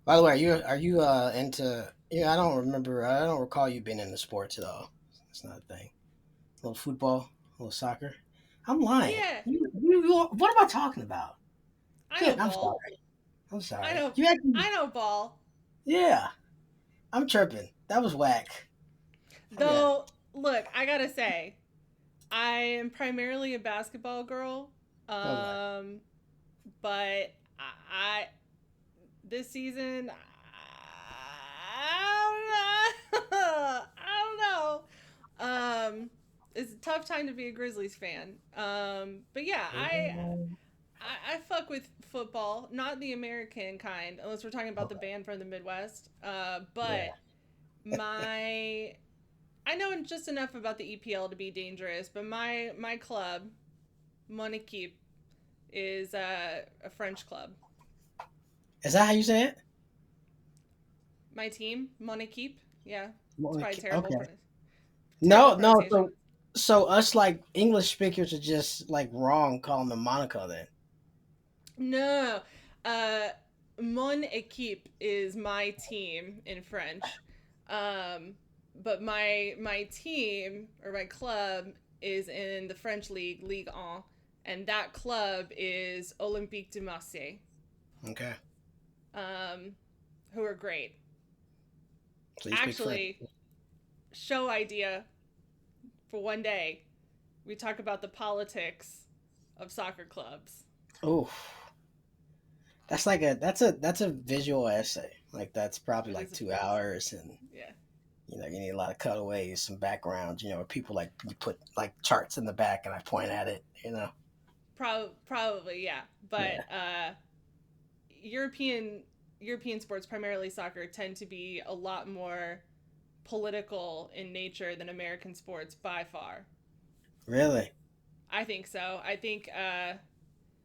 By the way, are you into? Yeah, I don't remember. I don't recall you being into sports at all. It's not a thing. A little football, a little soccer. I'm lying. Yeah, What am I talking about? I know Good. I'm ball. sorry. I'm I sorry. know, You had. I know ball. Yeah. I'm tripping. That was whack. Yeah. Though, look, I gotta say, I am primarily a basketball girl. Okay. Um, but I this season, I don't know. I don't know. It's a tough time to be a Grizzlies fan. But yeah, I fuck with football, not the American kind, unless we're talking about the Okay. band from the Midwest. Yeah. But my I know just enough about the EPL to be dangerous, but my club, Mon Equipe, is a French club. Is that how you say it? My team, Mon Equipe, yeah, it's probably Okay. terrible No, no. pronunciation. So us like English speakers are just like wrong calling them Monaco then. No, uh, Mon Equipe is my team in French, um, but my team or my club is in the French league, Ligue 1, and that club is Olympique de Marseille, Okay. um, who are great. So you speak French. Actually, show idea for one day. We talk about the politics of soccer clubs. Oh, that's a visual essay. Like that's probably It like is, 2 hours, and yeah, you need a lot of cutaways, some background. Where people like you put like charts in the back, and I point at it. probably yeah. But Yeah. European European sports, primarily soccer, tend to be a lot more political in nature than American sports by far. Really? I think so.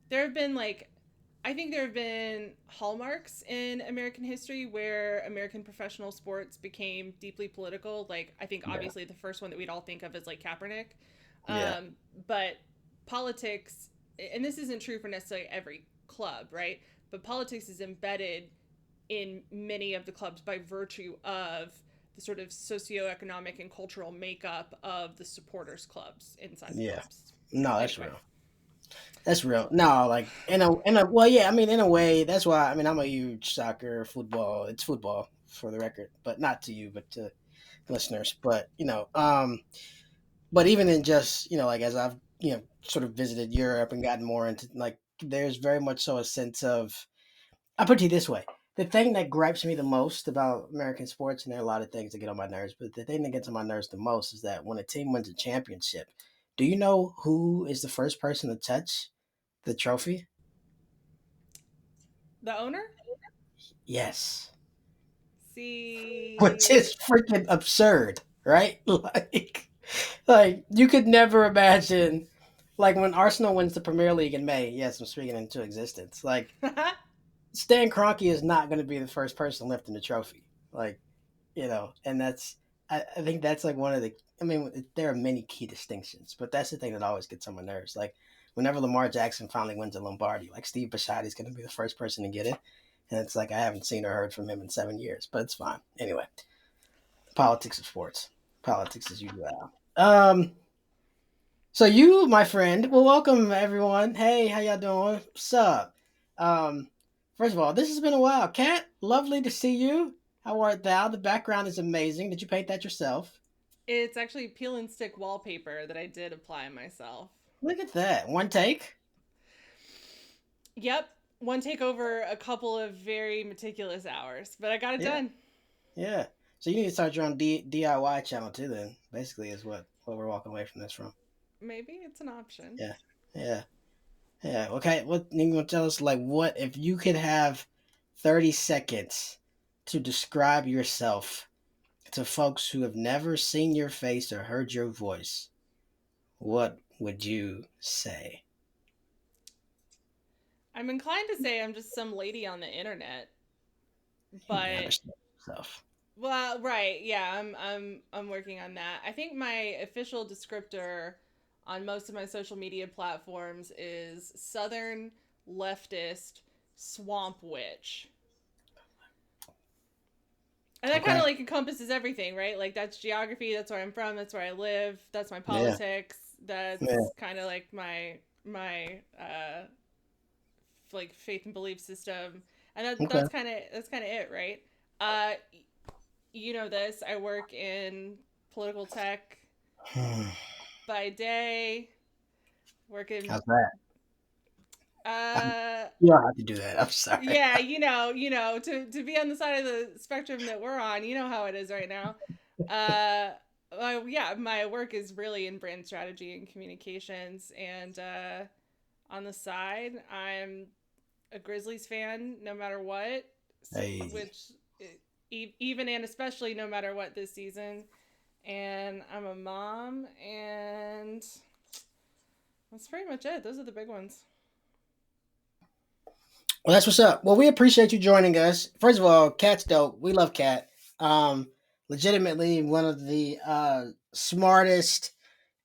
There have been like I think there have been hallmarks in American history where American professional sports became deeply political. Like I think Yeah. obviously the first one that we'd all think of is like Kaepernick, Yeah. but politics, and this isn't true for necessarily every club, right? But politics is embedded in many of the clubs by virtue of the sort of socioeconomic and cultural makeup of the supporters clubs inside the Yeah. clubs. No, that's Anyway, real. That's real. No, like in a well, yeah. I mean, in a way, that's why. I mean, I'm a huge soccer, football. It's football for the record, but not to you, but to listeners. But even in just like as I've sort of visited Europe and gotten more into like, there's very much so a sense of. I'll put it to you this way: the thing that gripes me the most about American sports, and there are a lot of things that get on my nerves, but the thing that gets on my nerves the most is that when a team wins a championship, do you know who is the first person to touch the trophy? the owner. Yes. Which See, is freaking absurd, right? Like you could never imagine like when Arsenal wins the Premier League in May, yes, I'm speaking into existence. Like Stan Kroenke is not going to be the first person lifting the trophy. Like, and I think that's like one of the I mean, there are many key distinctions, but that's the thing that always gets on my nerves. Like whenever Lamar Jackson finally wins a Lombardi, like Steve Bisciotti is going to be the first person to get it. And it's like I haven't seen or heard from him in 7 years, but it's fine. Anyway, politics of sports. Politics as usual. So you, my friend, well, welcome everyone. Hey, how y'all doing? What's up? Um, First of all, this has been a while. Kat, lovely to see you. How art thou? The background is amazing. Did you paint that yourself? it's actually peel and stick wallpaper that I did apply myself. Look at that. One take. Yep, one take over a couple of very meticulous hours, but I got it Yeah, done. yeah. So you need to start your own DIY channel too. Then basically is what we're walking away from this from. Maybe it's an option. Yeah, yeah, yeah. Okay, what you gonna tell us? Like, what if you could have 30 seconds to describe yourself to folks who have never seen your face or heard your voice? What would you say? I'm inclined to say I'm just some lady on the internet, You need to but understand yourself. well, right, yeah, I'm working on that. I think my official descriptor on most of my social media platforms is Southern leftist swamp witch. And that kind of Okay. like encompasses everything, right? Like that's geography, that's where I'm from, that's where I live, that's my Yeah. politics, Yeah. that's kind of like my like faith and belief system, and Okay. that's kind of it, right? Uh, you know this. I work in political tech by day, working. How's that? I'm, Uh, you don't have to do that. I'm sorry. yeah, to be on the side of the spectrum that we're on, you know how it is right now. Uh, yeah, my work is really in brand strategy and communications, and on the side, I'm a Grizzlies fan, no matter what, Hey. which even and especially no matter what this season. And I'm a mom, and that's pretty much it. Those are the big ones. Well, that's what's up. Well, we appreciate you joining us. First of all, Cat's dope. We love Cat. Um, Legitimately one of the smartest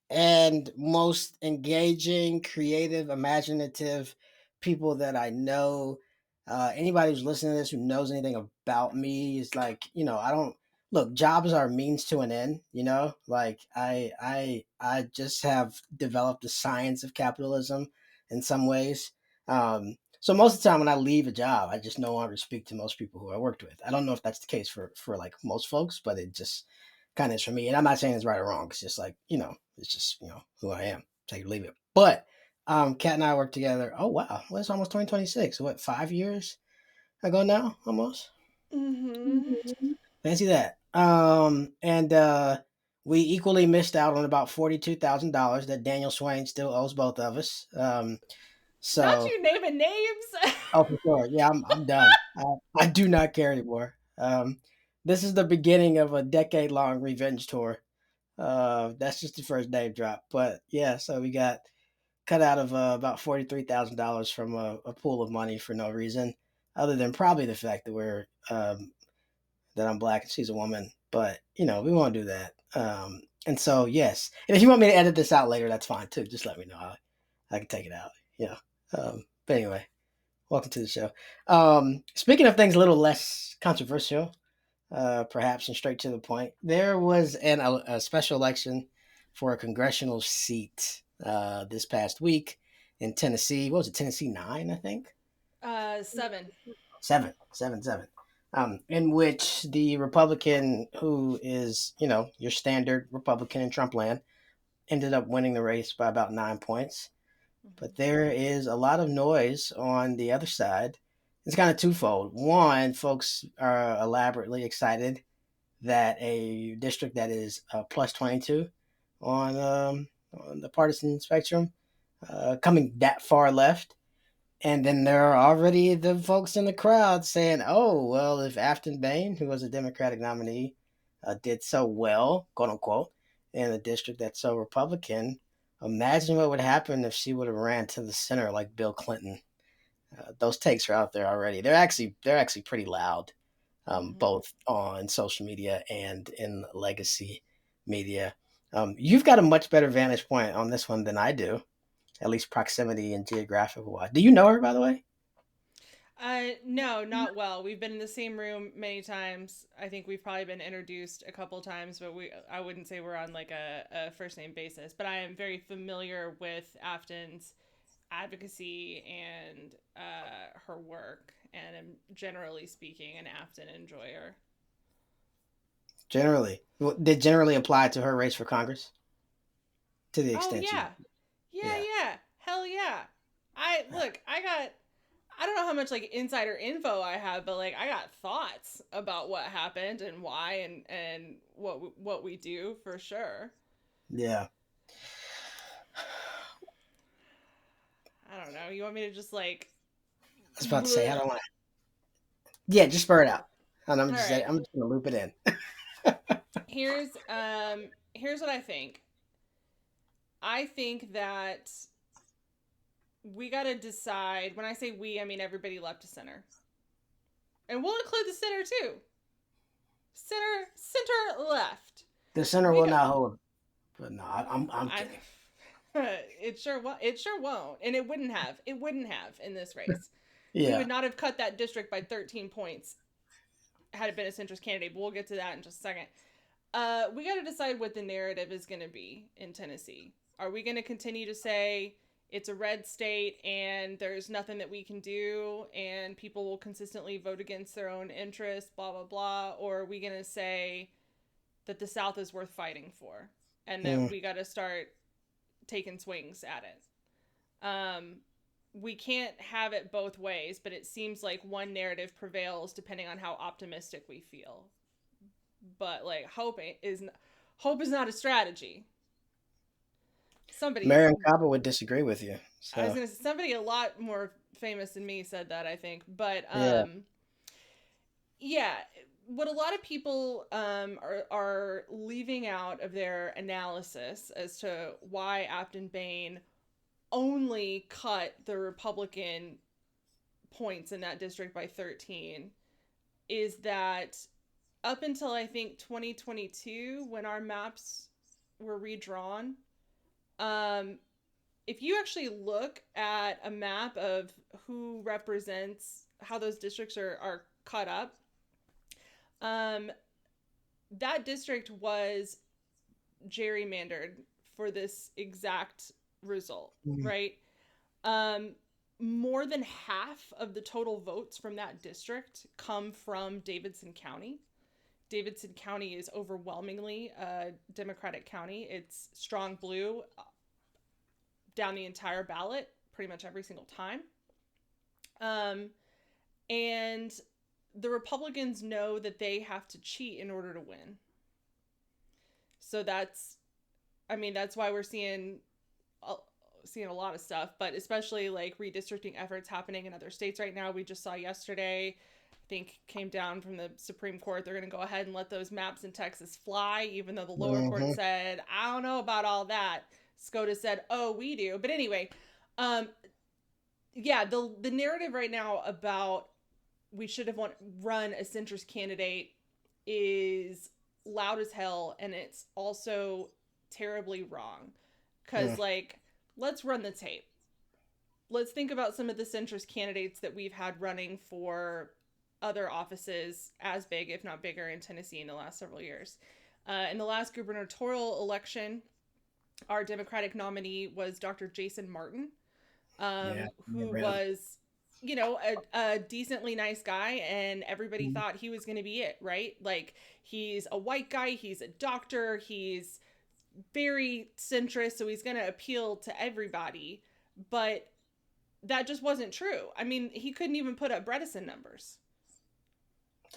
and most engaging, creative, imaginative people that I know. Anybody who's listening to this who knows anything about me is like, I don't look. Jobs are a means to an end. Like I just have developed the science of capitalism in some ways. So most of the time when I leave a job, I just no longer speak to most people who I worked with. I don't know if that's the case for like most folks, but it just kind of is for me. And I'm not saying it's right or wrong. It's just like, it's just, who I am. Take it or leave it. But Kat and I worked together. Oh wow. Well, it's almost 2026. What, 5 years ago now? Almost. Mm-hmm. Mhm. Fancy that. And we equally missed out on about $42,000 that Daniel Swain still owes both of us. Not So you naming names. oh for sure. Yeah, I'm done. I do not care anymore. This is the beginning of a decade long revenge tour. That's just the first name drop. But yeah, so we got cut out of about $43,000 from a pool of money for no reason, other than probably the fact that that I'm black and she's a woman. But we won't do that. And so yes, and if you want me to edit this out later, that's fine too. Just let me know. I can take it out. But anyway, welcome to the show. Speaking of things a little less controversial, perhaps, and straight to the point. There was a special election for a congressional seat this past week in Tennessee. What was it? Tennessee 9, I think. 7. Seven, seven, seven. In which the Republican, who is your standard Republican in Trump land, ended up winning the race by about 9 points. But Mm-hmm. there is a lot of noise on the other side. It's kind of twofold. One, folks are elaborately excited that a district that is plus 22 on the partisan spectrum, coming that far left. And then there are already the folks in the crowd saying, oh, well, if Afton Bain, who was a Democratic nominee, did so well, quote unquote, in a district that's so Republican, imagine what would happen if she would have ran to the center like Bill Clinton. Those takes are out there already. They're actually pretty loud, Mm-hmm. both on social media and in legacy media. You've got a much better vantage point on this one than I do, at least proximity and geographical wise. Do you know her, by the way? No, not well. We've been in the same room many times. I think we've probably been introduced a couple times, but I wouldn't say we're on like a first name basis. But I am very familiar with Afton's advocacy and her work, and am generally speaking an Afton enjoyer. Generally, did generally apply to her race for Congress to the Oh extent you, yeah, yeah, yeah, yeah, hell yeah. I look, I don't know how much like insider info I have, but like I got thoughts about what happened and why and what we do for sure. yeah. I don't know. You want me to just like I was about to say I bleh. don't want to. Yeah, just spur it out, and All right. I'm just gonna loop it in. Here's what I think. I think that we got to decide, when I say we, I mean everybody left to center. And we'll include the center too. Center left. The center We will got not hold, but no, I'm I kidding. it sure won't, and it wouldn't have in this race. We Yeah, would not have cut that district by 13 points had it been a centrist candidate, but we'll get to that in just a second. We got to decide what the narrative is going to be in Tennessee. Are we going to continue to say it's a red state and there's nothing that we can do and people will consistently vote against their own interests, blah, blah, blah? Or are we going to say that the South is worth fighting for and that Mm. we got to start taking swings at it? We can't have it both ways, but it seems like one narrative prevails depending on how optimistic we feel. But like hope is not a strategy. Somebody, Marion Cobble would disagree with you. I was So gonna say somebody a lot more famous than me said that, I think. But yeah. yeah, what a lot of people are leaving out of their analysis as to why Afton Bain only cut the Republican points in that district by 13 is that up until I think 2022, when our maps were redrawn, um, if you actually look at a map of who represents how those districts are cut up, um, that district was gerrymandered for this exact result, Mm. right? Um, More than half of the total votes from that district come from Davidson County. Davidson County is overwhelmingly a Democratic county. It's strong blue down the entire ballot pretty much every single time. Um, and the Republicans know that they have to cheat in order to win. So that's why we're seeing a lot of stuff, but especially like redistricting efforts happening in other states right now. We just saw yesterday, I think came down from the Supreme Court. They're going to go ahead and let those maps in Texas fly, even though the lower court Mm-hmm. said, I don't know about all that. SCOTUS said, oh, we do. But anyway, um, yeah, the narrative right now about we should have run a centrist candidate is loud as hell, and it's also terribly wrong. Because, Mm. like, let's run the tape. Let's think about some of the centrist candidates that we've had running for other offices as big, if not bigger, in Tennessee in the last several years. In the last gubernatorial election, our Democratic nominee was Dr. Jason Martin, Yeah. who Remember him. was, a decently nice guy, and everybody Mm. thought he was going to be it, right? Like, he's a white guy, he's a doctor, he's very centrist, so he's going to appeal to everybody. But that just wasn't true. I mean, he couldn't even put up Bredesen numbers.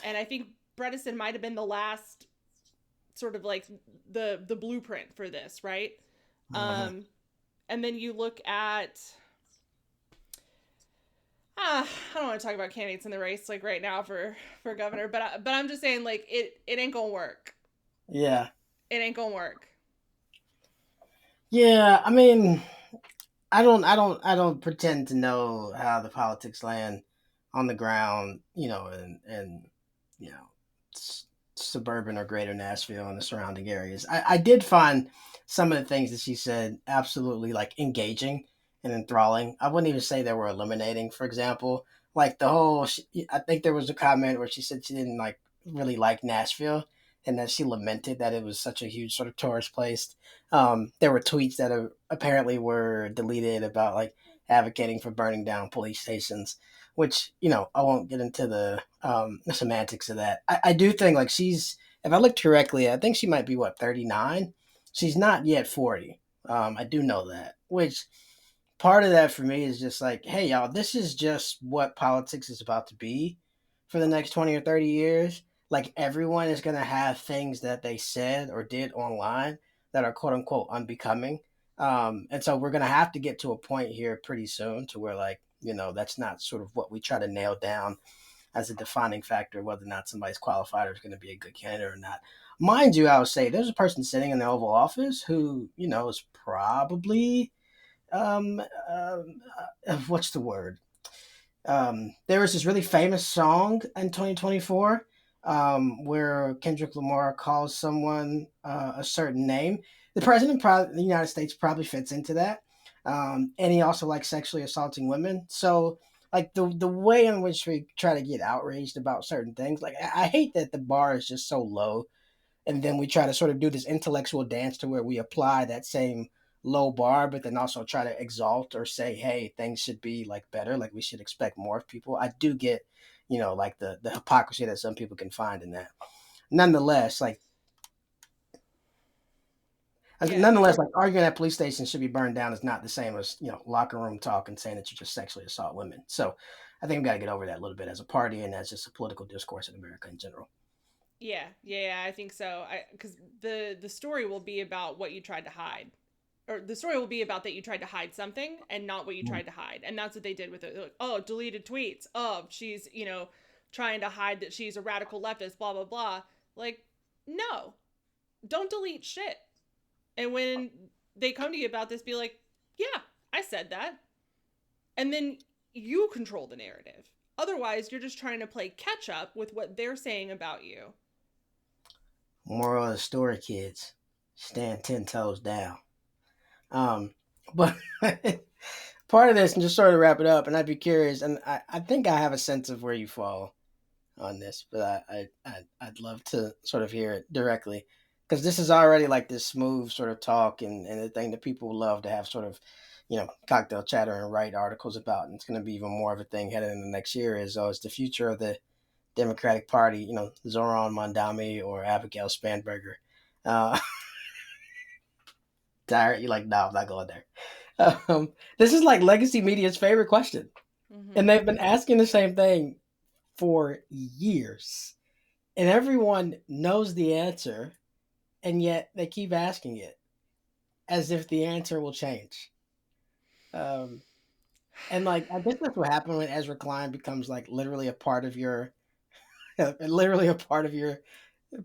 And I think Bredesen might have been the last sort of like the blueprint for this, right? Mm-hmm. Um, and then you look at I don't want to talk about candidates in the race like right now for governor, but I'm just saying like it ain't gonna work. Yeah. It ain't gonna work. Yeah. I mean, I don't pretend to know how the politics land on the ground, and you know, s- suburban or greater Nashville and the surrounding areas. I did find some of the things that she said absolutely like engaging and enthralling. I wouldn't even say they were illuminating. For example, like I think there was a comment where she said she didn't like really like Nashville and that she lamented that it was such a huge sort of tourist place. There were tweets that apparently were deleted about like advocating for burning down police stations, which I won't get into the semantics of that. I do think like if I look correctly, I think she might be what 39. She's not yet 40. I do know that, which part of that for me is just like, hey y'all, this is just what politics is about to be for the next 20 or 30 years. Like everyone is going to have things that they said or did online that are quote unquote unbecoming. And so we're going to have to get to a point here pretty soon to where like, that's not sort of what we try to nail down as a defining factor, whether or not somebody's qualified or is going to be a good candidate or not. Mind you, I would say there's a person sitting in the Oval Office who, is probably um, um what's the word? There was this really famous song in 2024 where Kendrick Lamar calls someone a certain name. The president of the United States probably fits into that. And he also likes sexually assaulting women. So like the way in which we try to get outraged about certain things. Like I hate that the bar is just so low, and then we try to sort of do this intellectual dance to where we apply that same low bar, but then also try to exalt or say, hey, things should be like better, like we should expect more of people. I do get, like the hypocrisy that some people can find in that. Nonetheless, like Yeah. arguing that police stations should be burned down is not the same as locker room talk and saying that you just sexually assault women. So I think we got to get over that a little bit as a party and as just a political discourse in America in general. Yeah, I think so. Because the story will be about what you tried to hide, or the story will be about that you tried to hide something and not what you tried to hide, and that's what they did with it. Like, oh, deleted tweets. Oh, she's trying to hide that she's a radical leftist. Blah blah blah. Like, no, don't delete shit. And when they come to you about this, be like, yeah, I said that, and then you control the narrative. Otherwise, you're just trying to play catch up with what they're saying about you. Moral of the story, kids: stand 10 toes down. But part of this, and just sort of wrap it up, and I'd be curious, and I think I have a sense of where you fall on this, but I'd love to sort of hear it directly, because this is already like this smooth sort of talk and the thing that people love to have sort of cocktail chatter and write articles about, and it's going to be even more of a thing headed in the next year. Is the future of the Democratic Party, Zoran Mondami or Abigail Spanberger? Uh, Tired? You're like, no, I'm not going there. This is like legacy media's favorite question, Mm-hmm. and they've been asking the same thing for years, and everyone knows the answer, and yet they keep asking it as if the answer will change. Um, and like, I guess that's what happened when Ezra Klein becomes like literally a part of your, literally a part of your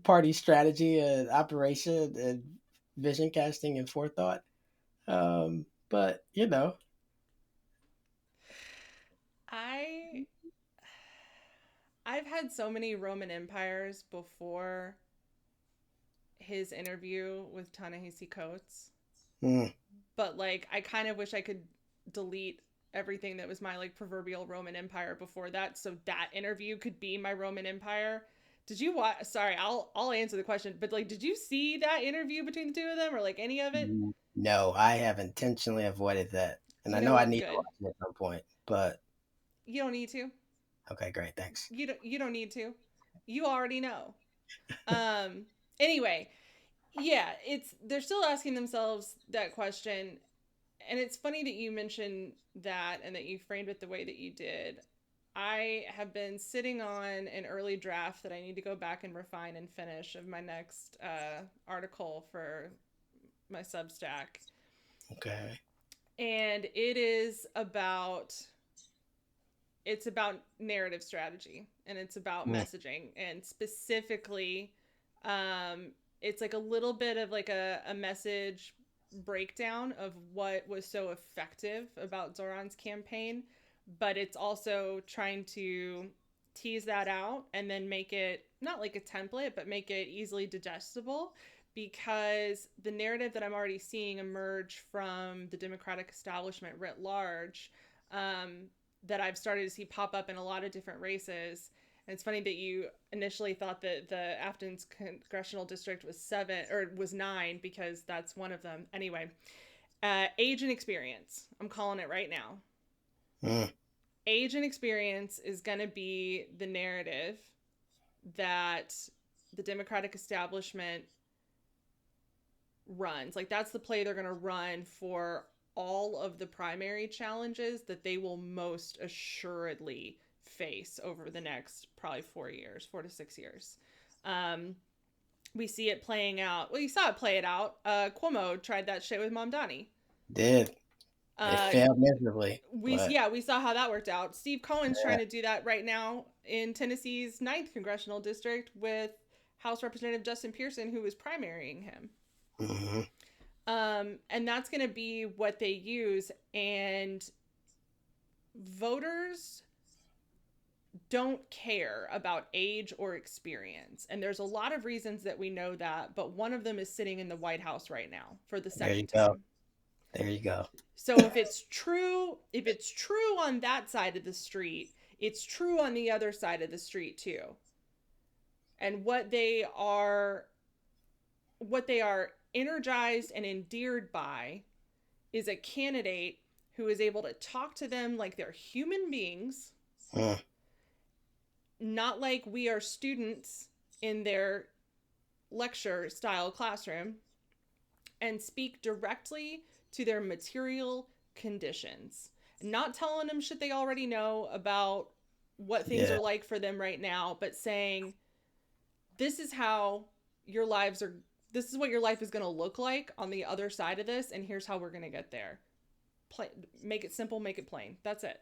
party strategy and operation and vision casting and forethought. But I I've had so many Roman empires before his interview with Ta-Nehisi Coates, mm, but like I kind of wish I could delete everything that was my like proverbial Roman empire before that, so that interview could be my Roman empire. Did you watch? Sorry, I'll answer the question, but like, did you see that interview between the two of them, or like any of it? no, I have intentionally avoided that, and I You know I know, need to good. watch it at some point. But You don't need to. okay, great, thanks. You don't need to. You already know. Um. Anyway, yeah, it's they're still asking themselves that question, and it's funny that you mentioned that and that you framed it the way that you did. I have been sitting on an early draft that I need to go back and refine and finish of my next article for my Substack, Okay. and it's about narrative strategy, and it's about Mm, messaging, and specifically it's like a little bit of like a message breakdown of what was so effective about Zoran's campaign, but it's also trying to tease that out and then make it not like a template, but make it easily digestible, because the narrative that I'm already seeing emerge from the Democratic establishment writ large, that I've started to see pop up in a lot of different races. And it's funny that you initially thought that the Afton's congressional district was 7 or was 9, because that's one of them. Anyway, age and experience. I'm calling it right now. mm, Age and experience is going to be the narrative that the Democratic establishment runs. Like, that's the play they're going to run for all of the primary challenges that they will most assuredly face over the next probably 4 years, 4 to 6 years. Um, we see it playing out. Well, you saw it play it out. Cuomo tried that shit with Mamdani. did it Uh, failed miserably? But we saw how that worked out. Steve Cohen's trying to do that right now in Tennessee's 9th congressional district with House Representative Justin Pearson, who was primarying him. hmm And that's going to be what they use. And voters don't care about age or experience. And there's a lot of reasons that we know that, but one of them is sitting in the White House right now for the there you second go. time. There you go. So if it's true on that side of the street, it's true on the other side of the street too. And what they are energized and endeared by is a candidate who is able to talk to them like they're human beings, Mm, not like we are students in their lecture style classroom, and speak directly to their material conditions. Not telling them shit they already know about what things yeah. are like for them right now, but saying, this is how your lives are, this is what your life is going to look like on the other side of this, and here's how we're going to get there. Make it simple, make it plain. That's it.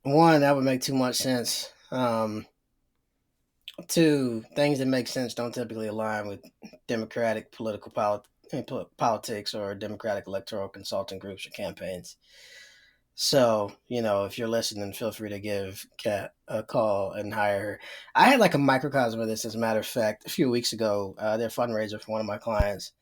One, that would make too much sense. Two, things that make sense don't typically align with democratic politics or democratic electoral consulting groups or campaigns. So, if you're listening, feel free to give Kat a call and hire her. I had like a microcosm of this, as a matter of fact, a few weeks ago. Their fundraiser for one of my clients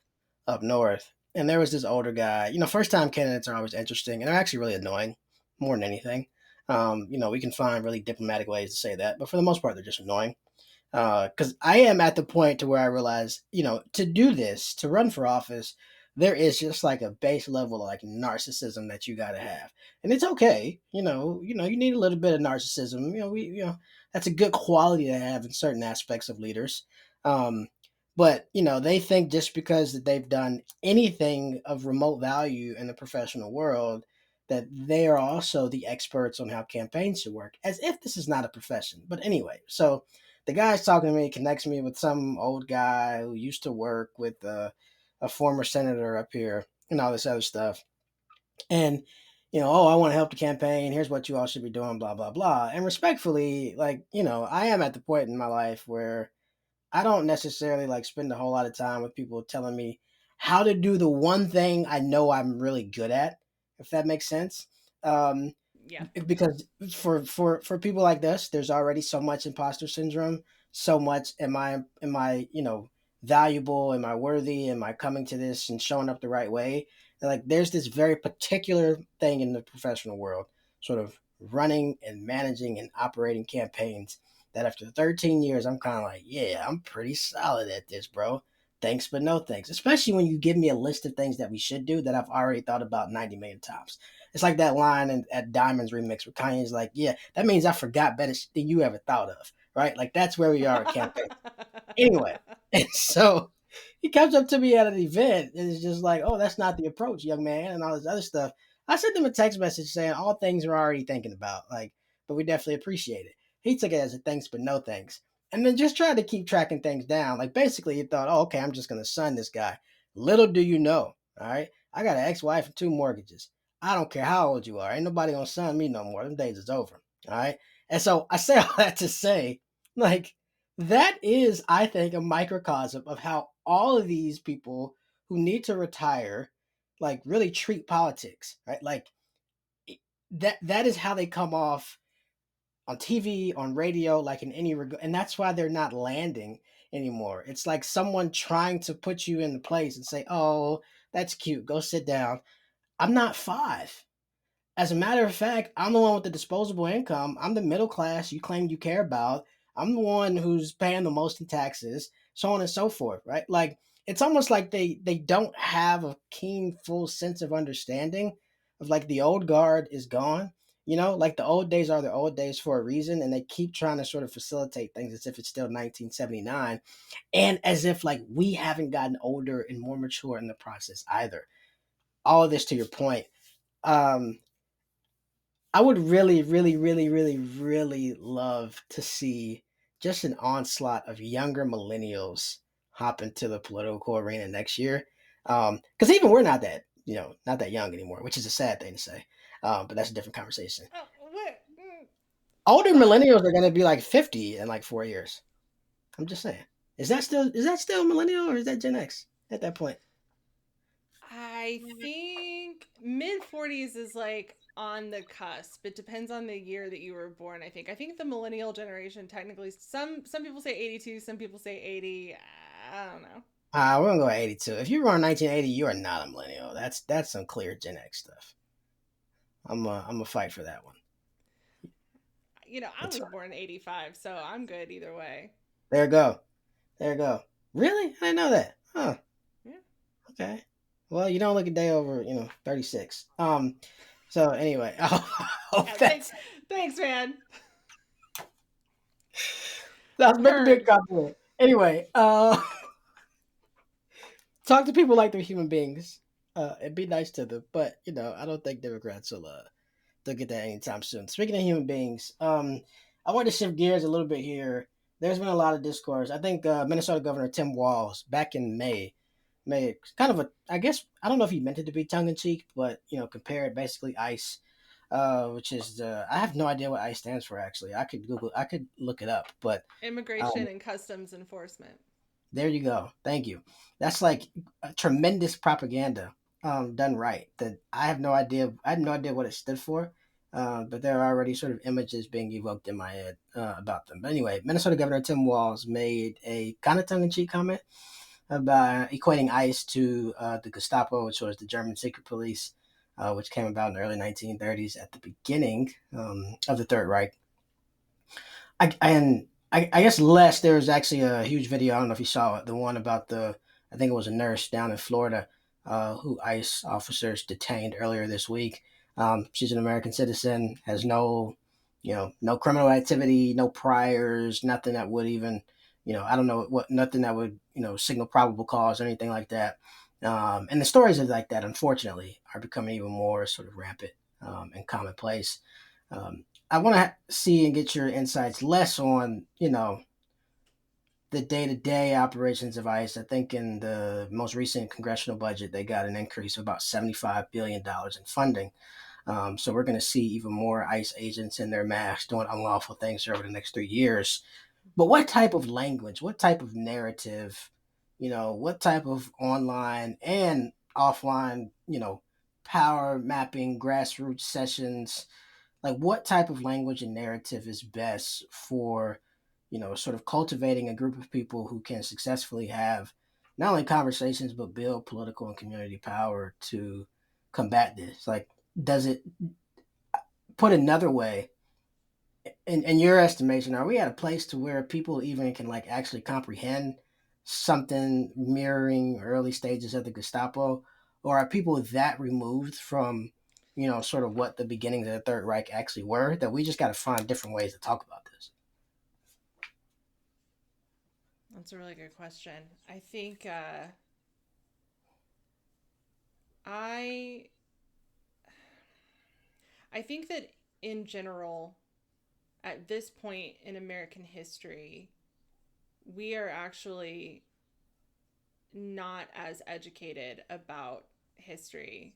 up north. And there was this older guy. First time candidates are always interesting and they're actually really annoying more than anything. We can find really diplomatic ways to say that, but for the most part, they're just annoying. Because I am at the point to where I realize, to do this, to run for office, there is just like a base level of like narcissism that you got to have, and it's okay. You need a little bit of narcissism. That's a good quality to have in certain aspects of leaders. Um, but they think just because that they've done anything of remote value in the professional world that they are also the experts on how campaigns should work, as if this is not a profession. But anyway, so the guy's talking to me, connects me with some old guy who used to work with a former senator up here and all this other stuff. And, oh, I want to help the campaign. Here's what you all should be doing, blah, blah, blah. And respectfully, like, I am at the point in my life where I don't necessarily like spend a whole lot of time with people telling me how to do the one thing I know I'm really good at, if that makes sense. Um, Yeah. because for people like this, there's already so much imposter syndrome, so much am I valuable, am I worthy, am I coming to this and showing up the right way. Like there's this very particular thing in the professional world, sort of running and managing and operating campaigns, that after 13 years I'm kind of like, yeah, I'm pretty solid at this, bro. Thanks but no thanks, especially when you give me a list of things that we should do that I've already thought about 90 million times. It's like that line at Diamond's remix where Kanye's like, "Yeah, that means I forgot better than you ever thought of." Right? Like that's where we are at campaign. Anyway, and so he comes up to me at an event and is just like, "Oh, that's not the approach, young man," and all this other stuff. I sent him a text message saying all things we're already thinking about, like, but we definitely appreciate it. He took it as a thanks but no thanks, and then just tried to keep tracking things down. Like basically, he thought, "Oh, okay, I'm just gonna son this guy." Little do you know, all right, I got an ex-wife and two mortgages. I don't care how old you are. Ain't nobody gonna son me no more. Them days is over. All right. And so I say all that to say, like, that is, I think, a microcosm of how all of these people who need to retire, like, really treat politics, right? Like, that is how they come off on TV, on radio, like in any regard. And that's why they're not landing anymore. It's like someone trying to put you in the place and say, oh, that's cute. Go sit down. I'm not five. As a matter of fact, I'm the one with the disposable income. I'm the middle class you claim you care about. I'm the one who's paying the most in taxes, so on and so forth, right? Like it's almost like they don't have a keen, full sense of understanding of like the old guard is gone. Like the old days are the old days for a reason, and they keep trying to sort of facilitate things as if it's still 1979, and as if like we haven't gotten older and more mature in the process either. All of this to your point. Um, I would really, really, really, really, really love to see just an onslaught of younger millennials hop into the political arena next year. Because even we're not that, not that young anymore, which is a sad thing to say. But that's a different conversation. Oh, what? Older Hold on. millennials are going to be like 50 in like 4 years. I'm just saying. Is that still millennial or is that Gen X at that point? I think mid 40s is like on the cusp. It depends on the year that you were born, I think. I think the millennial generation technically some people say 82, some people say 80. I don't know. We're gonna go 82. If you were born 1980, you are not a millennial. That's some clear Gen X stuff. I'm a fight for that one. You know, I It's was born in 85, so I'm good either way. there. You go. There you go. Really? I didn't know that. Huh. Yeah. Okay. Well, you don't look a day over, 36. So anyway, I hope Yeah, that's thanks, man. that's meant to be a Heard. compliment. Anyway, talk to people like they're human beings. And be nice to them. But I don't think Democrats will they'll get that anytime soon. Speaking of human beings, I want to shift gears a little bit here. There's been a lot of discourse. I think Minnesota Governor Tim Walz back in May made kind of a, I guess, I don't know if he meant it to be tongue in cheek, but compared basically ICE, which is I have no idea what ICE stands for actually. I could look it up, but Immigration um, and Customs Enforcement. there you go. Thank you. That's like a tremendous propaganda done right. That I have no idea. I had no idea what it stood for, but there are already sort of images being evoked in my head about them. But anyway, Minnesota Governor Tim Walz made a kind of tongue-in-cheek comment about equating ICE to the Gestapo, which was the German secret police, which came about in the early 1930s at the beginning of the Third Reich. I guess less. There was actually a huge video. I don't know if you saw it. The one about I think it was a nurse down in Florida who ICE officers detained earlier this week. She's an American citizen, has no criminal activity, no priors, nothing that would even, I don't know nothing that would, signal probable cause or anything like that. And the stories of like that, unfortunately, are becoming even more sort of rampant and commonplace. I want to see and get your insights less on, the day-to-day operations of ICE. I think in the most recent congressional budget, they got an increase of about $75 billion in funding. So we're going to see even more ICE agents in their masks doing unlawful things over the next 3 years. But what type of language, what type of narrative, what type of online and offline, power mapping, grassroots sessions, like what type of language and narrative is best for sort of cultivating a group of people who can successfully have not only conversations but build political and community power to combat this. Like, does it, put another way, in your estimation, are we at a place to where people even can like actually comprehend something mirroring early stages of the Gestapo, or are people that removed from sort of what the beginnings of the Third Reich actually were that we just got to find different ways to talk about this? That's a really good question. I think I I think that in general, at this point in American history, we are actually not as educated about history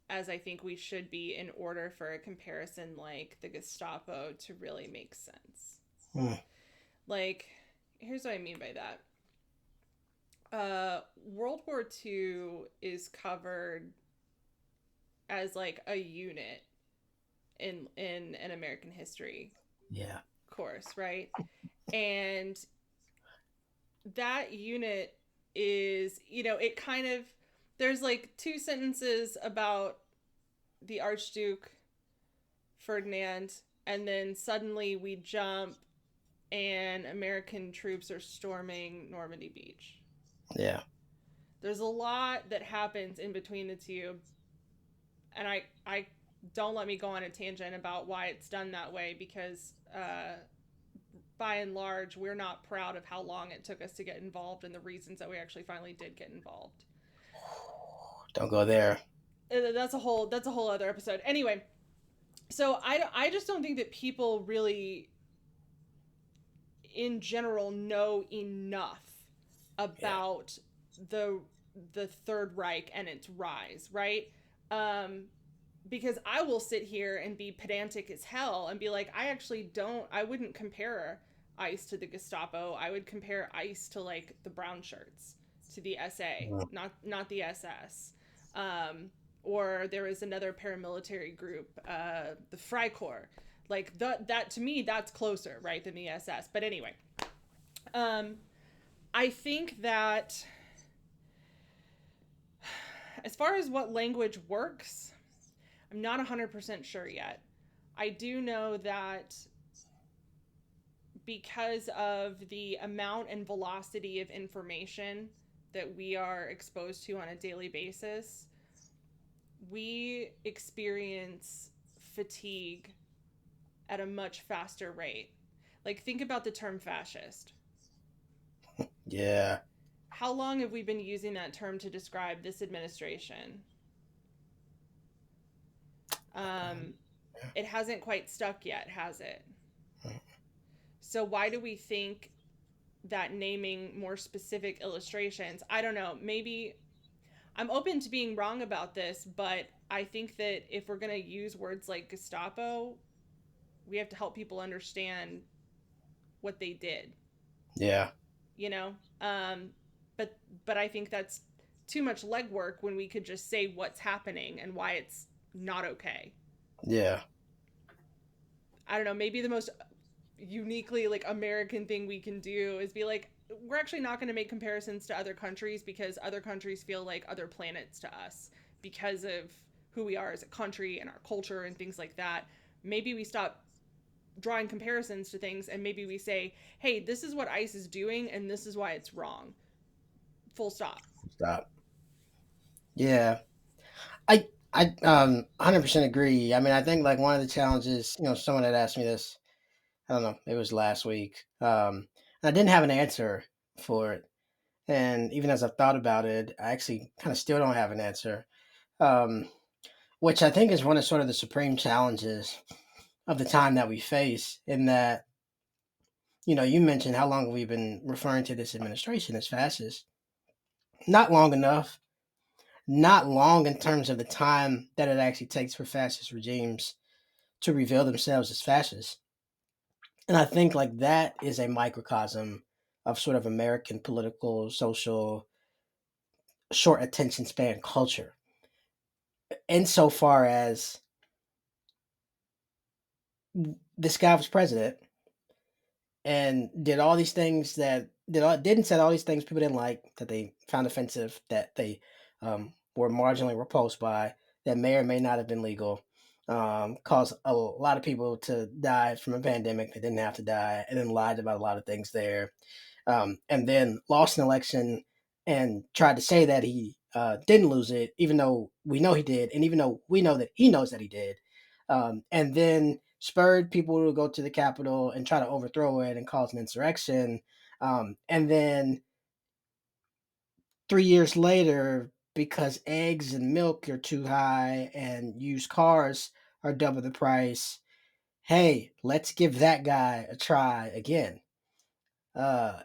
as I think we should be in order for a comparison like the Gestapo to really make sense. Hmm. Like, here's what I mean by that. World War II is covered as like a unit in an American history Yeah. course, right? And that unit is, it kind of, there's like two sentences about the Archduke Ferdinand, and then suddenly we jump and American troops are storming Normandy Beach. Yeah. There's a lot that happens in between the two, and I don't let me go on a tangent about why it's done that way because by and large we're not proud of how long it took us to get involved and the reasons that we actually finally did get involved. Don't go there. That's a whole other episode. Anyway, so I just don't think that people really in general know enough Yeah. about the the Third Reich and its rise, right? Um, because I will sit here and be pedantic as hell and be like, I wouldn't compare ICE to the Gestapo. I would compare ICE to like the brown shirts, to the SA, Hmm. not the SS. Um, or there is another paramilitary group, the Freikorps. That to me, that's closer, right, than the SS. But anyway, um, I think that as far as what language works, I'm not 100% sure yet. I do know that because of the amount and velocity of information that we are exposed to on a daily basis, we experience fatigue at a much faster rate. Like, think about the term fascist. Yeah. How long have we been using that term to describe this administration? Um, it hasn't quite stuck yet, has it? So, why do we think that naming more specific illustrations? I don't know. Maybe I'm open to being wrong about this, but I think that if we're going to use words like Gestapo, we have to help people understand what they did, Yeah. you know? But I think that's too much legwork when we could just say what's happening and why it's not okay. Yeah. I don't know, maybe the most uniquely like American thing we can do is be like, we're actually not going to make comparisons to other countries because other countries feel like other planets to us because of who we are as a country and our culture and things like that. Maybe we stop drawing comparisons to things and maybe we say, hey, this is what ICE is doing and this is why it's wrong. Full stop. Stop. Yeah. I 100% agree. I mean, I think like one of the challenges, someone had asked me this. I don't know, it was last week. I didn't have an answer for it, and even as I've thought about it, I actually kind of still don't have an answer. Um, which I think is one of sort of the supreme challenges of the time that we face. In that, you mentioned how long we've been referring to this administration as fascist. Not long enough. Not long in terms of the time that it actually takes for fascist regimes to reveal themselves as fascists. And I think like that is a microcosm of sort of American political, social, short attention span culture. Insofar as this guy was president and did all these things that didn't said all these things people didn't like, that they found offensive, that they were marginally repulsed by, that may or may not have been legal, caused a lot of people to die from a pandemic that didn't have to die, and then lied about a lot of things there, and then lost an election and tried to say that he didn't lose it, even though we know he did, and even though we know that he knows that he did, and then spurred people to go to the Capitol and try to overthrow it and cause an insurrection. And then 3 years later, because eggs and milk are too high and used cars are double the price, hey, let's give that guy a try again. Uh,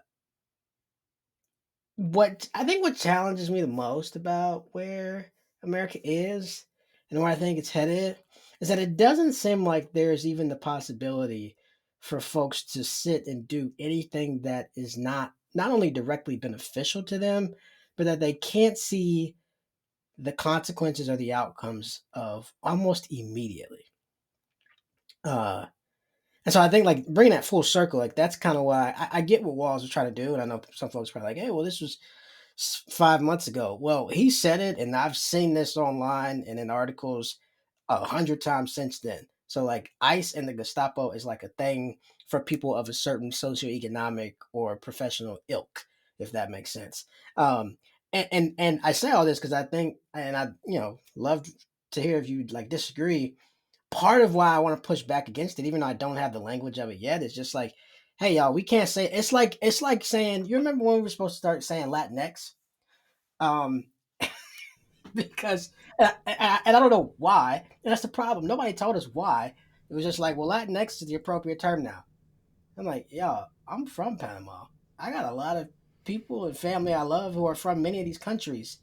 what challenges me the most about where America is and where I think it's headed is that it doesn't seem like there's even the possibility for folks to sit and do anything that is not only directly beneficial to them, but that they can't see the consequences or the outcomes of almost immediately. Uh, and so I think like bringing that full circle, like that's kind of why I get what Walls was trying to do, and I know some folks are probably like, "Hey, well, this was 5 months ago." Well, he said it, and I've seen this online and in articles 100 times since then. So, like, ICE and the Gestapo is like a thing for people of a certain socioeconomic or professional ilk, if that makes sense. And I say all this because I think, and I love to hear if you like disagree. Part of why I want to push back against it, even though I don't have the language of it yet, is just like, hey y'all, we can't say it's like saying, you remember when we were supposed to start saying Latinx? Um, because and I don't know why, and that's the problem. Nobody told us why. It was just like, well, Latinx is the appropriate term now. I'm like, y'all, I'm from Panama. I got a lot of people and family I love who are from many of these countries.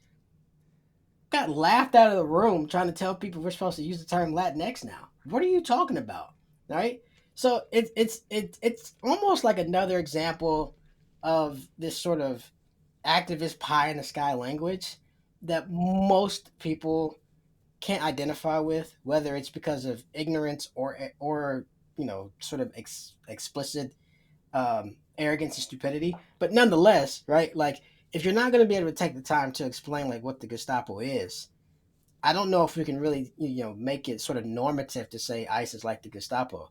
Got laughed out of the room trying to tell people we're supposed to use the term Latinx now. What are you talking about? Right? So it's almost like another example of this sort of activist pie in the sky language that most people can't identify with, whether it's because of ignorance or sort of explicit arrogance and stupidity. But nonetheless, right? Like, if you're not going to be able to take the time to explain like what the Gestapo is, I don't know if we can really, make it sort of normative to say ICE is like the Gestapo.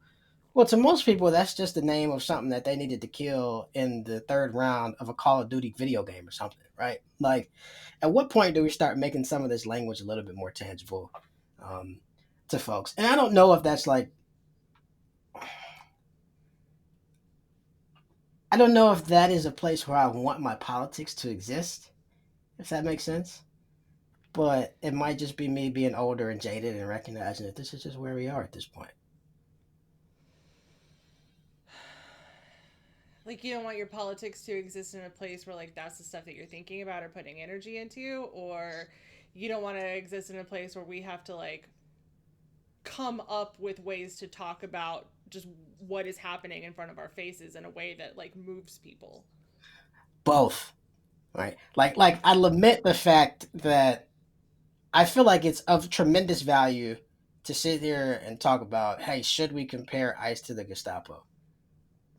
Well, to most people, that's just the name of something that they needed to kill in the third round of a Call of Duty video game or something, right? Like, at what point do we start making some of this language a little bit more tangible um, to folks? And I don't know if that's like, I don't know if that is a place where I want my politics to exist, if that makes sense. But it might just be me being older and jaded and recognizing that this is just where we are at this point. Like you don't want your politics to exist in a place where like that's the stuff that you're thinking about or putting energy into, or you don't want to exist in a place where we have to like come up with ways to talk about just what is happening in front of our faces in a way that like moves people. Both, right? Like I lament the fact that I feel like it's of tremendous value to sit here and talk about, hey, should we compare ICE to the Gestapo?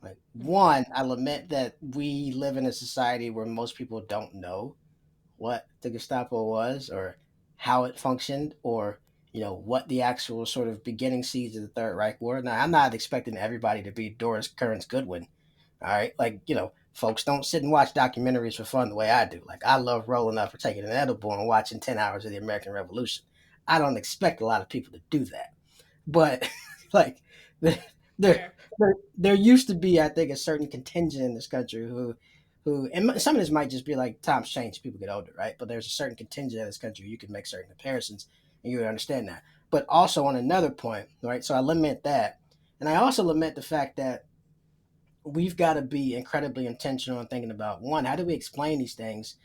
Like, Mm-hmm. one, I lament that we live in a society where most people don't know what the Gestapo was or how it functioned or what the actual sort of beginning seeds of the Third Reich were. Now, I'm not expecting everybody to be Doris Kearns Goodwin. All right, like folks don't sit and watch documentaries for fun the way I do. Like I love rolling up or taking an edible and watching 10 hours of the American Revolution. I don't expect a lot of people to do that, but like there, there, Fair. there used to be, I think, a certain contingent in this country who, and some of this might just be like times change, people get older, right? But there's a certain contingent in this country you can make certain comparisons, and you would understand that. But also on another point, right? So I lament that, and I also lament the fact that we've got to be incredibly intentional in thinking about one, how do we explain these things,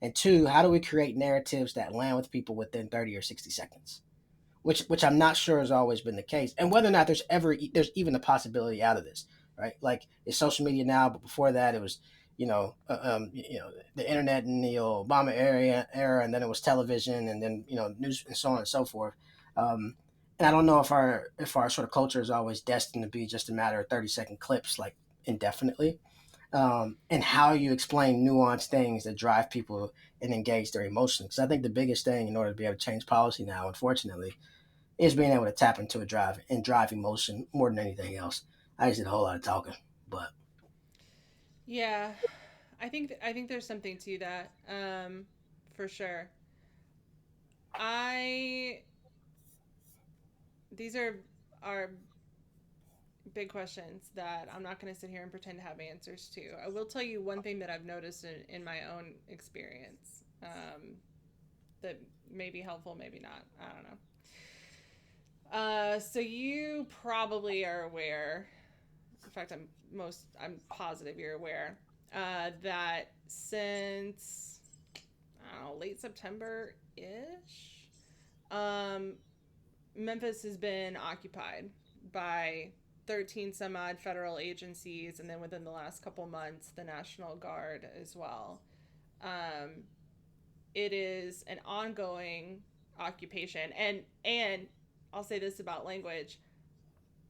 and two, how do we create narratives that land with people within 30 or 60 seconds, which I'm not sure has always been the case, and whether or not there's even a possibility out of this, right? Like it's social media now, but before that it was, the internet in the Obama era, and then it was television, and then news and so on and so forth. Um, and I don't know if our sort of culture is always destined to be just a matter of 30-second clips, like indefinitely. And how you explain nuanced things that drive people and engage their emotions. Because I think the biggest thing in order to be able to change policy now, unfortunately, is being able to tap into a drive emotion more than anything else. I just did a whole lot of talking, but Yeah, I think there's something to that, for sure. I These are big questions that I'm not going to sit here and pretend to have answers to. I will tell you one thing that I've noticed in my own experience, that may be helpful, maybe not. I don't know. So you probably are aware. In fact, I'm positive you're aware that since I don't know, late September ish, um, Memphis has been occupied by 13 some odd federal agencies, and then within the last couple months, the National Guard as well. Um, it is an ongoing occupation, and I'll say this about language: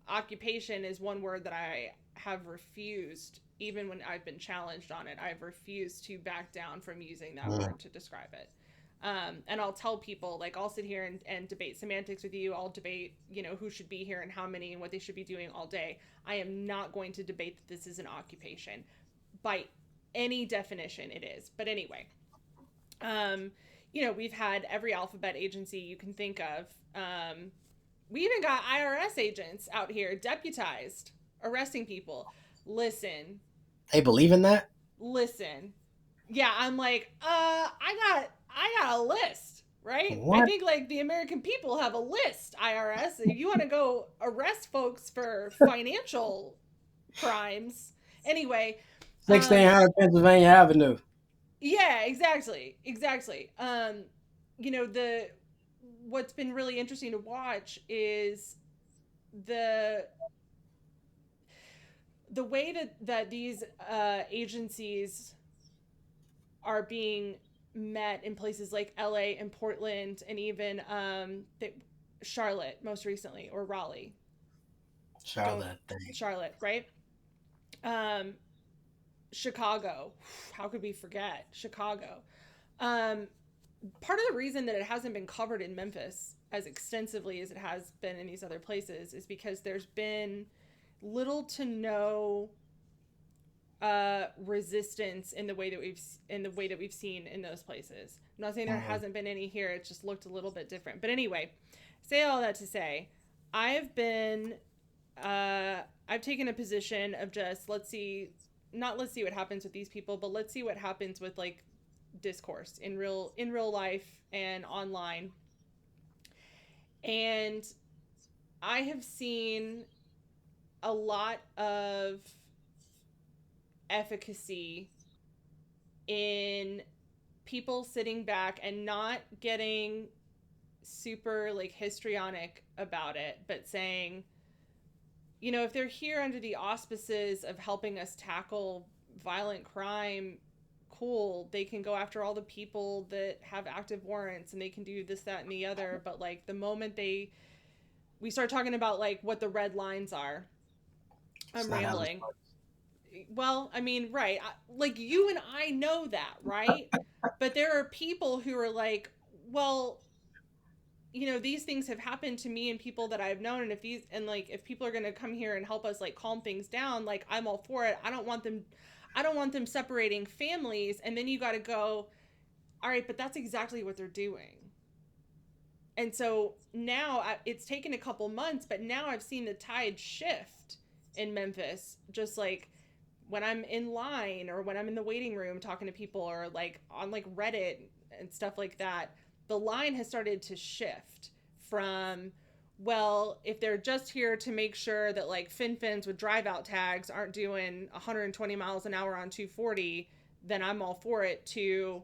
occupation is one word that I have refused, even when I've been challenged on it. I've refused to back down from using that mm, word to describe it. And I'll tell people, like, I'll sit here and debate semantics with you. I'll debate, who should be here and how many and what they should be doing all day. I am not going to debate that this is an occupation by any definition it is. But anyway, um, we've had every alphabet agency you can think of. We even got IRS agents out here deputized, arresting people. Listen, they believe in that. listen. Yeah, I'm like, I got a list, right? I What? think like the American people have a list, IRS. If you want to go arrest folks for financial crimes. Anyway, 1600 Pennsylvania Avenue. yeah, exactly. Exactly. The what's been really interesting to watch is the the way that these agencies are being met in places like LA and Portland, and even Charlotte most recently, or Raleigh. Don't Charlotte thing. Charlotte, right? Um, Chicago. How could we forget Chicago? Um, Part of the reason that it hasn't been covered in Memphis as extensively as it has been in these other places is because there's been little to no resistance in the way that we've seen in those places. I'm not saying there Mm. hasn't been any here. It just looked a little bit different. But anyway, say all that to say, I've been I've taken a position of just let's see what happens with these people, but let's see what happens with like discourse in real life and online. And I have seen a lot of efficacy in people sitting back and not getting super like histrionic about it, but saying, if they're here under the auspices of helping us tackle violent crime, cool, they can go after all the people that have active warrants and they can do this, that, and the other. But like the moment we start talking about like what the red lines are, It's I'm not how this rambling. works. Well, I mean, right. Like you and I know that, right? But there are people who are like, well, these things have happened to me and people that I've known, and if people are going to come here and help us like calm things down, like I'm all for it. I don't want them separating families, and then you got to go, all right, but that's exactly what they're doing. And so now it's taken a couple months, but now I've seen the tide shift in Memphis, just like when I'm in line or when I'm in the waiting room talking to people or like on like Reddit and stuff like that, the line has started to shift from, well, if they're just here to make sure that like fin-fins with drive out tags aren't doing 120 miles an hour on 240, then I'm all for it, to,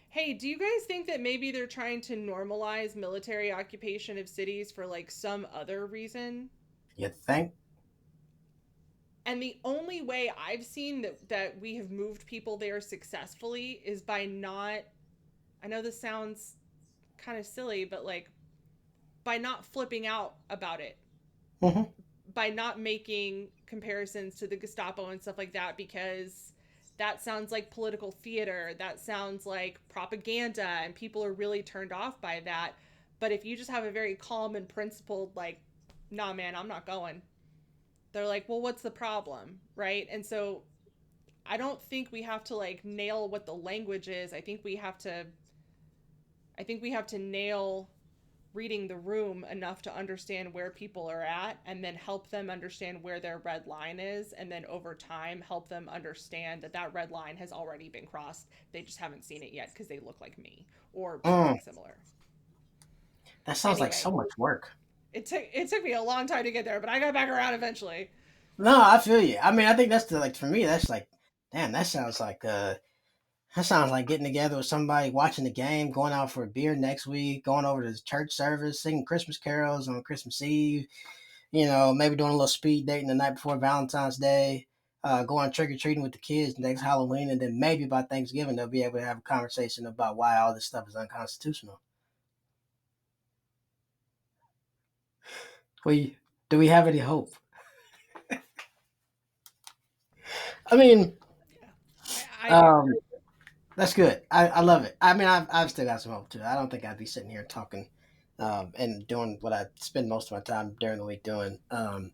hey, do you guys think that maybe they're trying to normalize military occupation of cities for like some other reason? You think? And the only way I've seen that we have moved people there successfully is by not, I know this sounds kind of silly, but like by not flipping out about it, Hmm. by not making comparisons to the Gestapo and stuff like that, because that sounds like political theater. That sounds like propaganda, and people are really turned off by that. But if you just have a very calm and principled, like, nah, man, I'm not going, they're like, well, what's the problem? Right. And so I don't think we have to like nail what the language is. I think we have to nail reading the room enough to understand where people are at, and then help them understand where their red line is, and then over time help them understand that that red line has already been crossed. They just haven't seen it yet because they look like me or Mm. something similar. That sounds like so Anyway, much work. it took me a long time to get there, but I got back around eventually. No, I feel you. I mean, I think that's the like for me. That's like, damn. That sounds like getting together with somebody, watching the game, going out for a beer next week, going over to church service, singing Christmas carols on Christmas Eve. Maybe doing a little speed dating the night before Valentine's Day. Going trick or treating with the kids next Halloween, and then maybe by Thanksgiving they'll be able to have a conversation about why all this stuff is unconstitutional. We do we have any hope? I mean, Yeah, I do. um, that's good. I love it. I mean, I've still got some hope too. I don't think I'd be sitting here talking and doing what I spend most of my time during the week doing.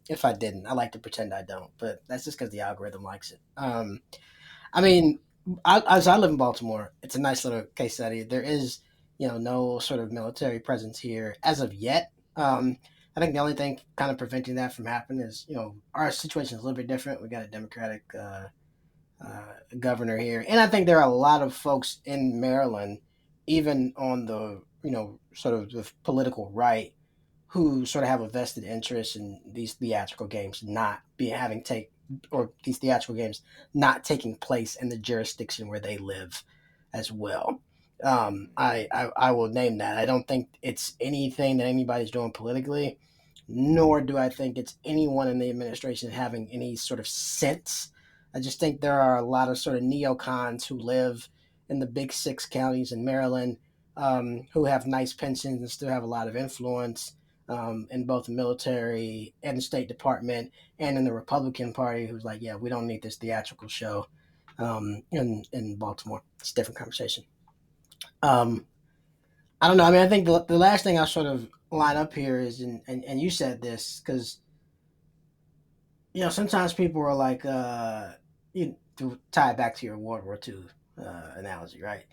If I didn't, I like to pretend I don't, but that's just because the algorithm likes it. I mean, as I live in Baltimore, it's a nice little case study. There is, no sort of military presence here as of yet. I think the only thing kind of preventing that from happening is, our situation is a little bit different. We got a Democratic governor here, and I think there are a lot of folks in Maryland, even on the, sort of the political right, who sort of have a vested interest in these theatrical games not be having take or these theatrical games not taking place in the jurisdiction where they live as well. I will name that. I don't think it's anything that anybody's doing politically, nor do I think it's anyone in the administration having any sort of sense. I just think there are a lot of sort of neocons who live in the big six counties in Maryland, who have nice pensions and still have a lot of influence, in both the military and the State Department, and in the Republican Party, who's like, yeah, we don't need this theatrical show in Baltimore. It's a different conversation. Um, I don't know. I mean, I think the last thing I'll sort of line up here is, and you said this because sometimes people are like, to tie it back to your World War II analogy, right?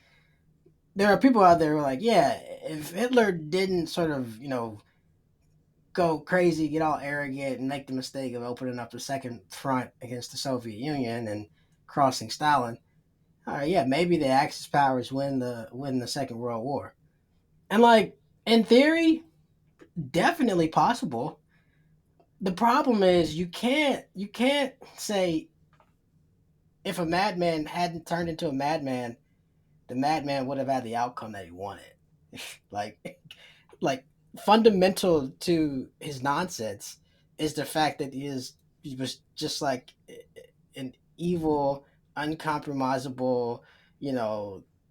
There are people out there who are like, yeah, if Hitler didn't sort of, go crazy, get all arrogant, and make the mistake of opening up the second front against the Soviet Union and crossing Stalin, all right, yeah, maybe the Axis powers win the Second World War. And like in theory, definitely possible. The problem is you can't say if a madman hadn't turned into a madman, the madman would have had the outcome that he wanted. like like fundamental to his nonsense is the fact that he was just like an evil, uncompromisable,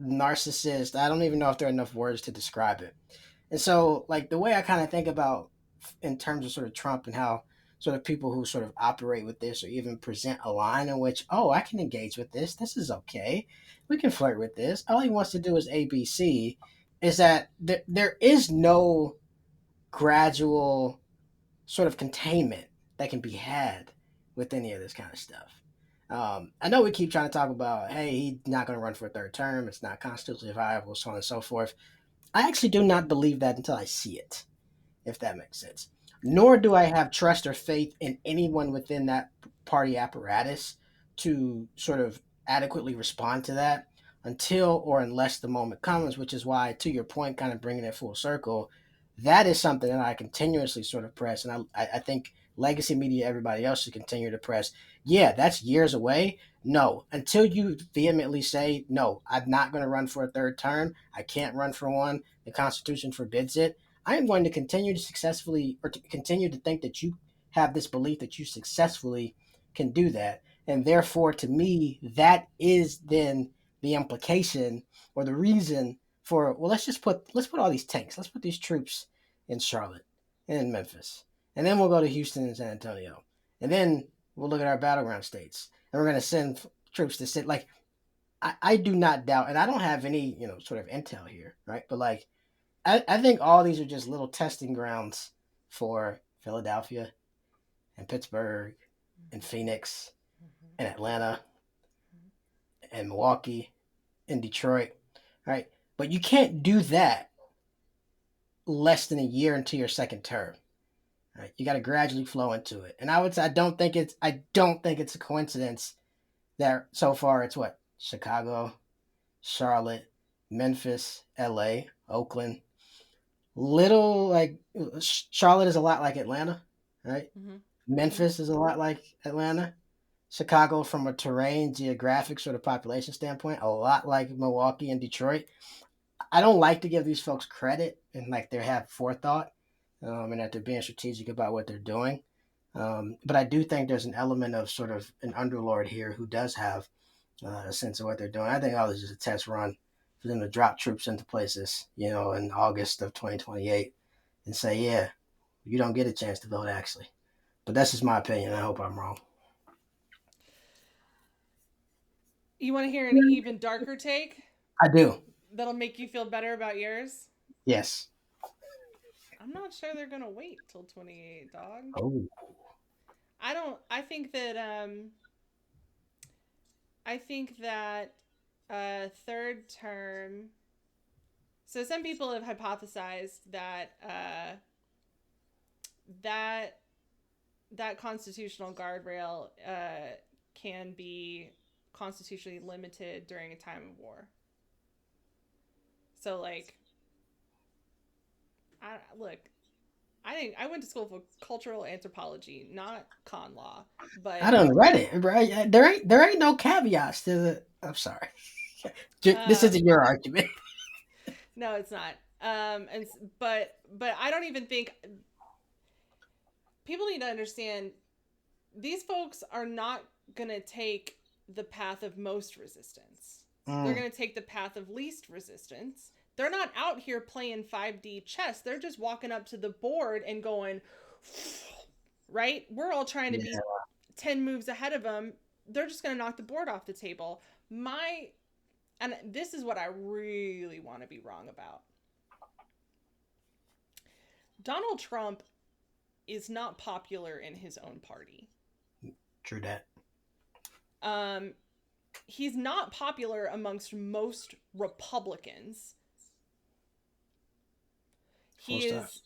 narcissist. I don't even know if there are enough words to describe it. And so, like the way I kind of think about in terms of sort of Trump and how sort of people who sort of operate with this or even present a line in which, oh, I can engage with this. This is okay. We can flirt with this. All he wants to do is ABC. Is that there is no gradual sort of containment that can be had with any of this kind of stuff. I know we keep trying to talk about, hey, he's not going to run for a third term. It's not constitutionally viable, so on and so forth. I actually do not believe that until I see it, if that makes sense. Nor do I have trust or faith in anyone within that party apparatus to sort of adequately respond to that until or unless the moment comes, which is why, to your point, kind of bringing it full circle, that is something that I continuously sort of press. And I think legacy media, everybody else should continue to press. Yeah, that's years away. No, until you vehemently say, no, I'm not going to run for a third term. I can't run for one. The Constitution forbids it. I am going to continue to successfully or to continue to think that you have this belief that you successfully can do that. And therefore, to me, that is then the implication or the reason for, well, let's put all these tanks, let's put these troops in Charlotte and in Memphis. And then we'll go to Houston and San Antonio. And then we'll look at our battleground states. And we're going to send troops to sit like I do not doubt, and I don't have any, sort of intel here, right? But like I think all these are just little testing grounds for Philadelphia and Pittsburgh and Phoenix and Atlanta and Milwaukee and Detroit, right? But you can't do that less than a year into your second term. Right? You got to gradually flow into it. And I would say I don't think it's a coincidence that so far it's what? Chicago, Charlotte, Memphis, LA, Oakland. Little like Charlotte is a lot like Atlanta, right? Mm-hmm. Mm-hmm. Memphis is a lot like Atlanta. Chicago, from a terrain, geographic sort of population standpoint, a lot like Milwaukee and Detroit. I don't like to give these folks credit and like they have forethought and that they're being strategic about what they're doing. But I do think there's an element of sort of an underlord here who does have a sense of what they're doing. I think all this is a test run for them to drop troops into places, in August of 2028 and say, yeah, you don't get a chance to vote actually. But that's just my opinion. I hope I'm wrong. You want to hear an even darker take I do. that'll make you feel better about yours? Yes. I'm not sure they're gonna wait till 28, dog. Oh. I don't. I think that third term. So some people have hypothesized that that that constitutional guardrail can be constitutionally limited during a time of war. So like, look, I think I went to school for cultural anthropology, not con law, I but done read it, right? There ain't no caveats to the. I'm sorry. This um, isn't your argument. no, it's not. And but I don't even think people need to understand these folks are not gonna take the path of most resistance. They're Mm, gonna take the path of least resistance. They're not out here playing 5D chess. They're just walking up to the board and going, right? We're all trying to Yeah. be 10 moves ahead of them. They're just going to knock the board off the table. And this is what I really want to be wrong about. Donald Trump is not popular in his own party. True that. Um, he's not popular amongst most Republicans. Full He stop. is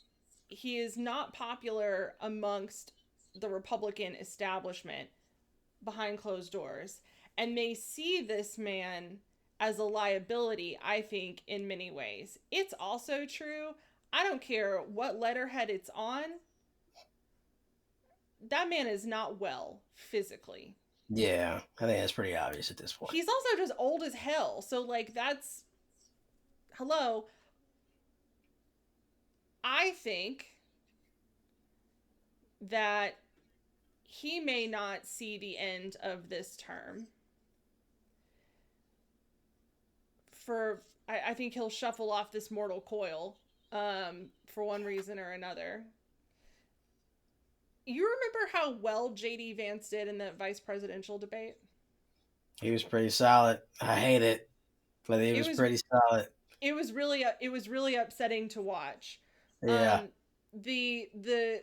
he is not popular amongst the Republican establishment behind closed doors, and they see this man as a liability, I think, in many ways. It's also true. I don't care what letterhead it's on. That man is not well physically. Yeah, I think that's pretty obvious at this point. He's also just old as hell. So, like, that's. Hello. I think that he may not see the end of this term. I think he'll shuffle off this mortal coil for one reason or another. You remember how well JD Vance did in that vice presidential debate? He was pretty solid. I hate it, but he It was was pretty solid. it was really upsetting to watch. Yeah. Um, the the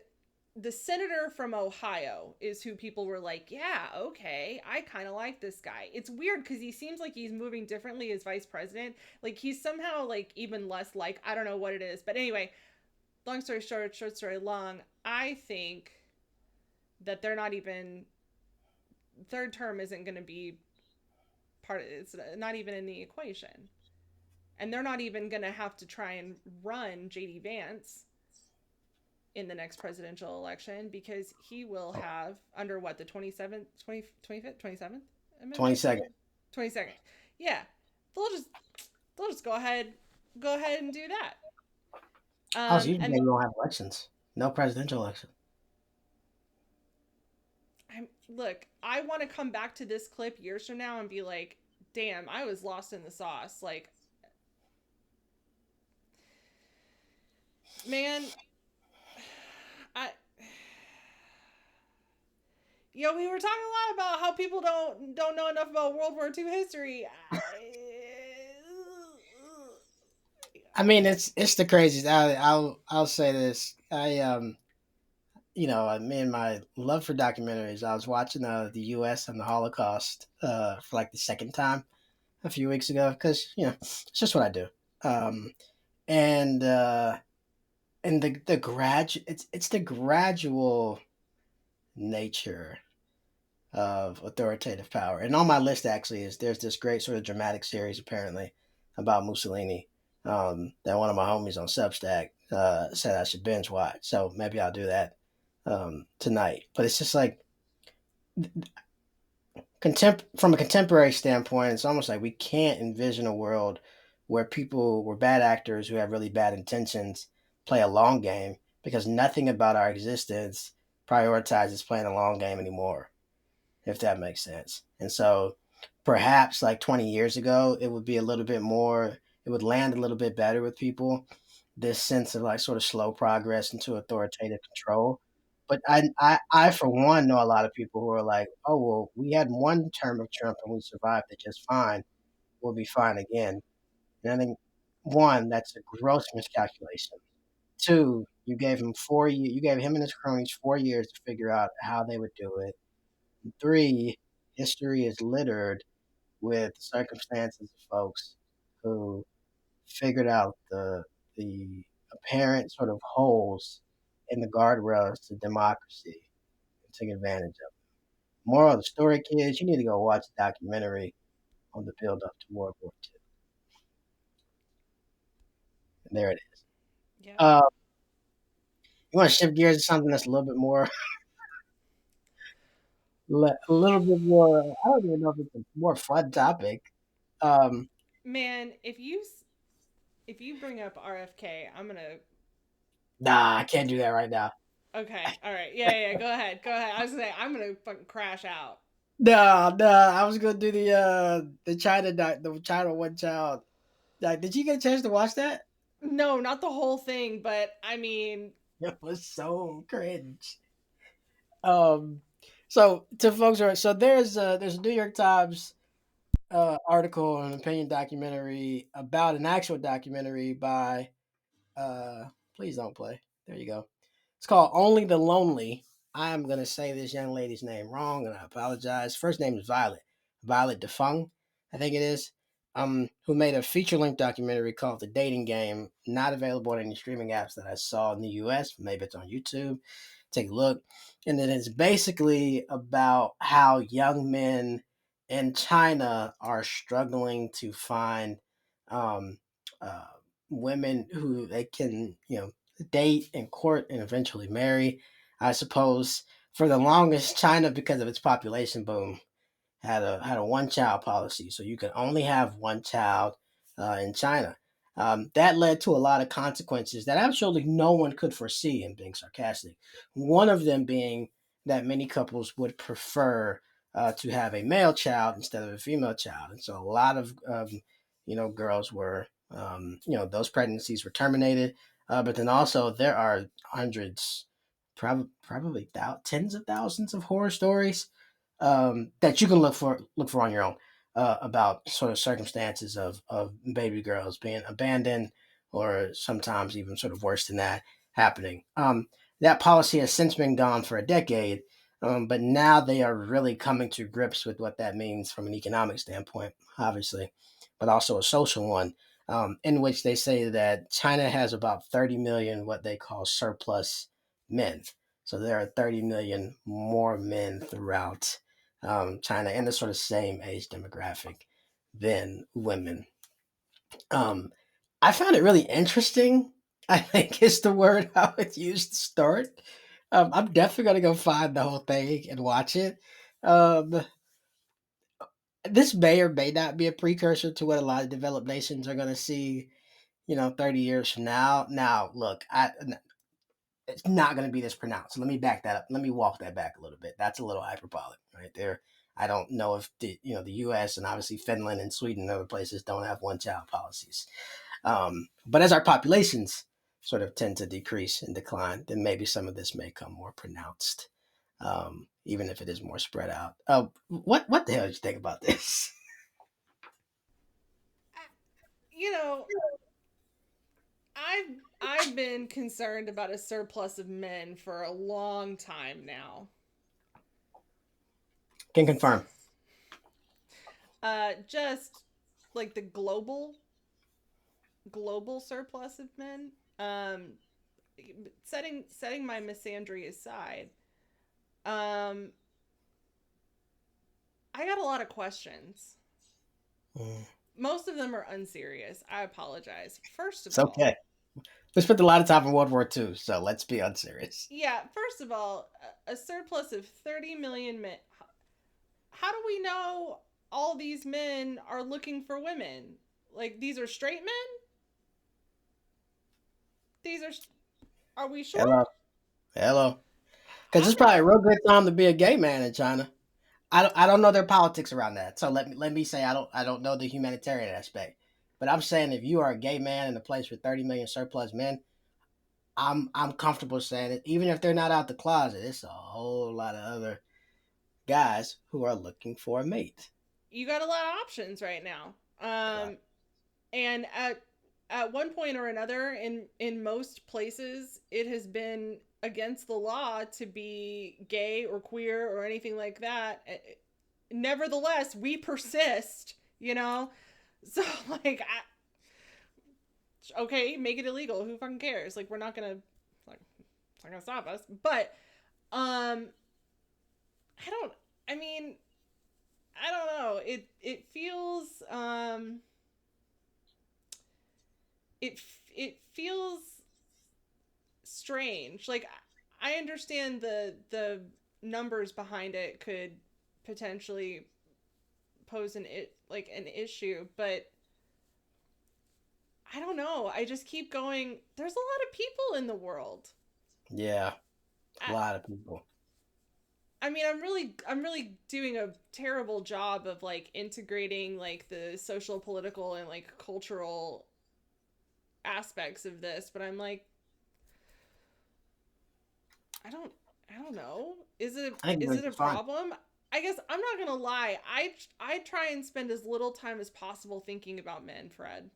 the senator from Ohio is who people were like, yeah, okay, I kind of like this guy. It's weird because he seems like he's moving differently as vice president. Like he's somehow like even less like, I don't know what it is, but anyway, long story short, short story long. I think that they're not even third term isn't going to be part of it's not even in the equation, and they're not even going to have to try and run JD Vance in the next presidential election because he will have under what the 27th 20, 25th 27th amendment 22nd. 22nd. Yeah, they'll just go ahead and do that. Oh, so you And don't have elections. No presidential election. look, I want to come back to this clip years from now and be like, damn, I was lost in the sauce. Like, man, I we were talking a lot about how people don't know enough about World War II history. I mean, it's the craziest. I'll say this. Me and my love for documentaries. I was watching the U.S. and the Holocaust for like the second time a few weeks ago because it's just what I do. Um, and it's the gradual nature of authoritative power. And on my list actually is there's this great sort of dramatic series apparently about Mussolini that one of my homies on Substack said I should binge watch. So maybe I'll do that tonight. But it's just like from a contemporary standpoint, it's almost like we can't envision a world where bad actors who have really bad intentions play a long game because nothing about our existence prioritizes playing a long game anymore, if that makes sense. And so perhaps like 20 years ago, it would be a little bit more, it would land a little bit better with people, this sense of like sort of slow progress into authoritative control. But I, for one, know a lot of people who are like, oh, well, we had one term of Trump and we survived it just fine. We'll be fine again. And I think, one, that's a gross miscalculation. Two, you gave him and his cronies 4 years to figure out how they would do it. Three, history is littered with circumstances of folks who figured out the apparent sort of holes in the guardrails to democracy and took advantage of it. Moral of the story, kids, you need to go watch a documentary on the build up to World War II. And there it is. yeah, Uh, you want to shift gears to something that's a little bit more, a little bit more. I don't even know if it's a more fun topic. Um, man, if you bring up RFK, I'm gonna. nah, I can't do that right now. Okay, all right, yeah. Go ahead, go ahead. I was gonna say I'm gonna fucking crash out. No, no, I was gonna do the China the China one child. Did you get a chance to watch that? No, not the whole thing, but I mean, It was so cringe. Um, so to folks who are so there's a New York Times article, an opinion documentary about an actual documentary by please don't play. There you go. It's called Only the Lonely. I am gonna say this young lady's name wrong, and I apologize. First name is Violet Defung, I think it is. Who made a feature-length documentary called The Dating Game, not available on any streaming apps that I saw in the US. Maybe it's on YouTube. Take a look. And then it's basically about how young men in China are struggling to find um, uh, women who they can, date and court and eventually marry. I suppose for the longest, China, because of its population boom, had a one child policy, so you could only have one child in China. That led to a lot of consequences that absolutely no one could foresee. And being sarcastic, one of them being that many couples would prefer to have a male child instead of a female child, and so a lot of girls were those pregnancies were terminated. But then also there are hundreds, probably tens of thousands of horror stories that you can look for on your own about sort of circumstances of baby girls being abandoned or sometimes even sort of worse than that happening. That policy has since been gone for a decade, but now they are really coming to grips with what that means from an economic standpoint, obviously, but also a social one, in which they say that China has about 30 million what they call surplus men. So there are 30 million more men throughout China in the sort of same age demographic than women. Um, I found it really interesting. I think is the word I would use to start. I'm definitely gonna go find the whole thing and watch it. Um, this may or may not be a precursor to what a lot of developed nations are gonna see. 30 years from now. Now, look, it's not going to be this pronounced. So let me back that up. Let me walk that back a little bit. That's a little hyperbolic right there. I don't know if the U.S. and obviously Finland and Sweden and other places don't have one child policies. But as our populations sort of tend to decrease and decline, then maybe some of this may come more pronounced, even if it is more spread out. What the hell did you think about this? you know, I've been concerned about a surplus of men for a long time now. Can confirm. Just like the global surplus of men. Setting my misandry aside, um, I got a lot of questions. Mm, Most of them are unserious. I apologize. First of it's all, okay. We spent a lot of time in World War II, so let's be unserious. yeah, first of all, a surplus of 30 million men. How do we know all these men are looking for women? Like, these are straight men? These are we sure? Hello, hello. Because I'm it's not. probably a real good time to be a gay man in China. I don't know their politics around that. So let me say I don't know the humanitarian aspect. But I'm saying if you are a gay man in a place with 30 million surplus men, I'm comfortable saying it. Even if they're not out the closet, it's a whole lot of other guys who are looking for a mate. You got a lot of options right now. And at one point or another, in most places, it has been against the law to be gay or queer or anything like that. Nevertheless, we persist. So like, okay, make it illegal. Who fucking cares? Like, we're not gonna like, it's not gonna stop us. But um, I don't. I mean, I don't know. It feels it feels strange. Like, I understand the numbers behind it could potentially pose an issue, but I don't know. I just keep going. There's a lot of people in the world. Yeah, a I, lot of people. I mean, I'm really doing a terrible job of like integrating like the social, political, and like cultural aspects of this, but I'm like, I don't, I don't know. I think Is you're it a fine. problem? I guess I'm not gonna lie. I try and spend as little time as possible thinking about men, Fred,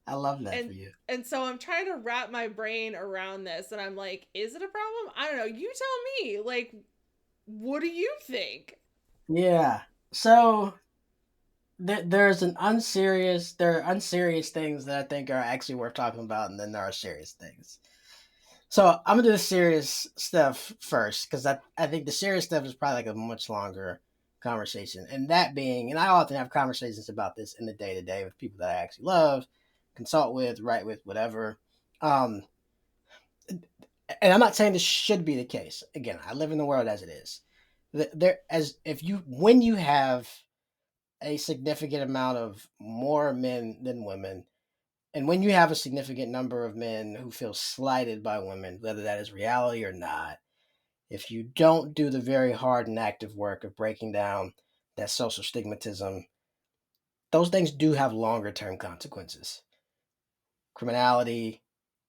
I love that for and you. so I'm trying to wrap my brain around this, and I'm like, is it a problem? I don't know. You tell me. Like, what do you think? Yeah. So there are unserious things that I think are actually worth talking about, and then there are serious things. So I'm gonna do the serious stuff first because I think the serious stuff is probably like a much longer conversation. And that being, and I often have conversations about this in the day to day with people that I actually love, consult with, write with, whatever. Um, and I'm not saying this should be the case. Again, I live in the world as it is. There, as if you when you have a significant amount of more men than women, and when you have a significant number of men who feel slighted by women, whether that is reality or not, if you don't do the very hard and active work of breaking down that social stigmatism, those things do have longer term consequences. Criminality,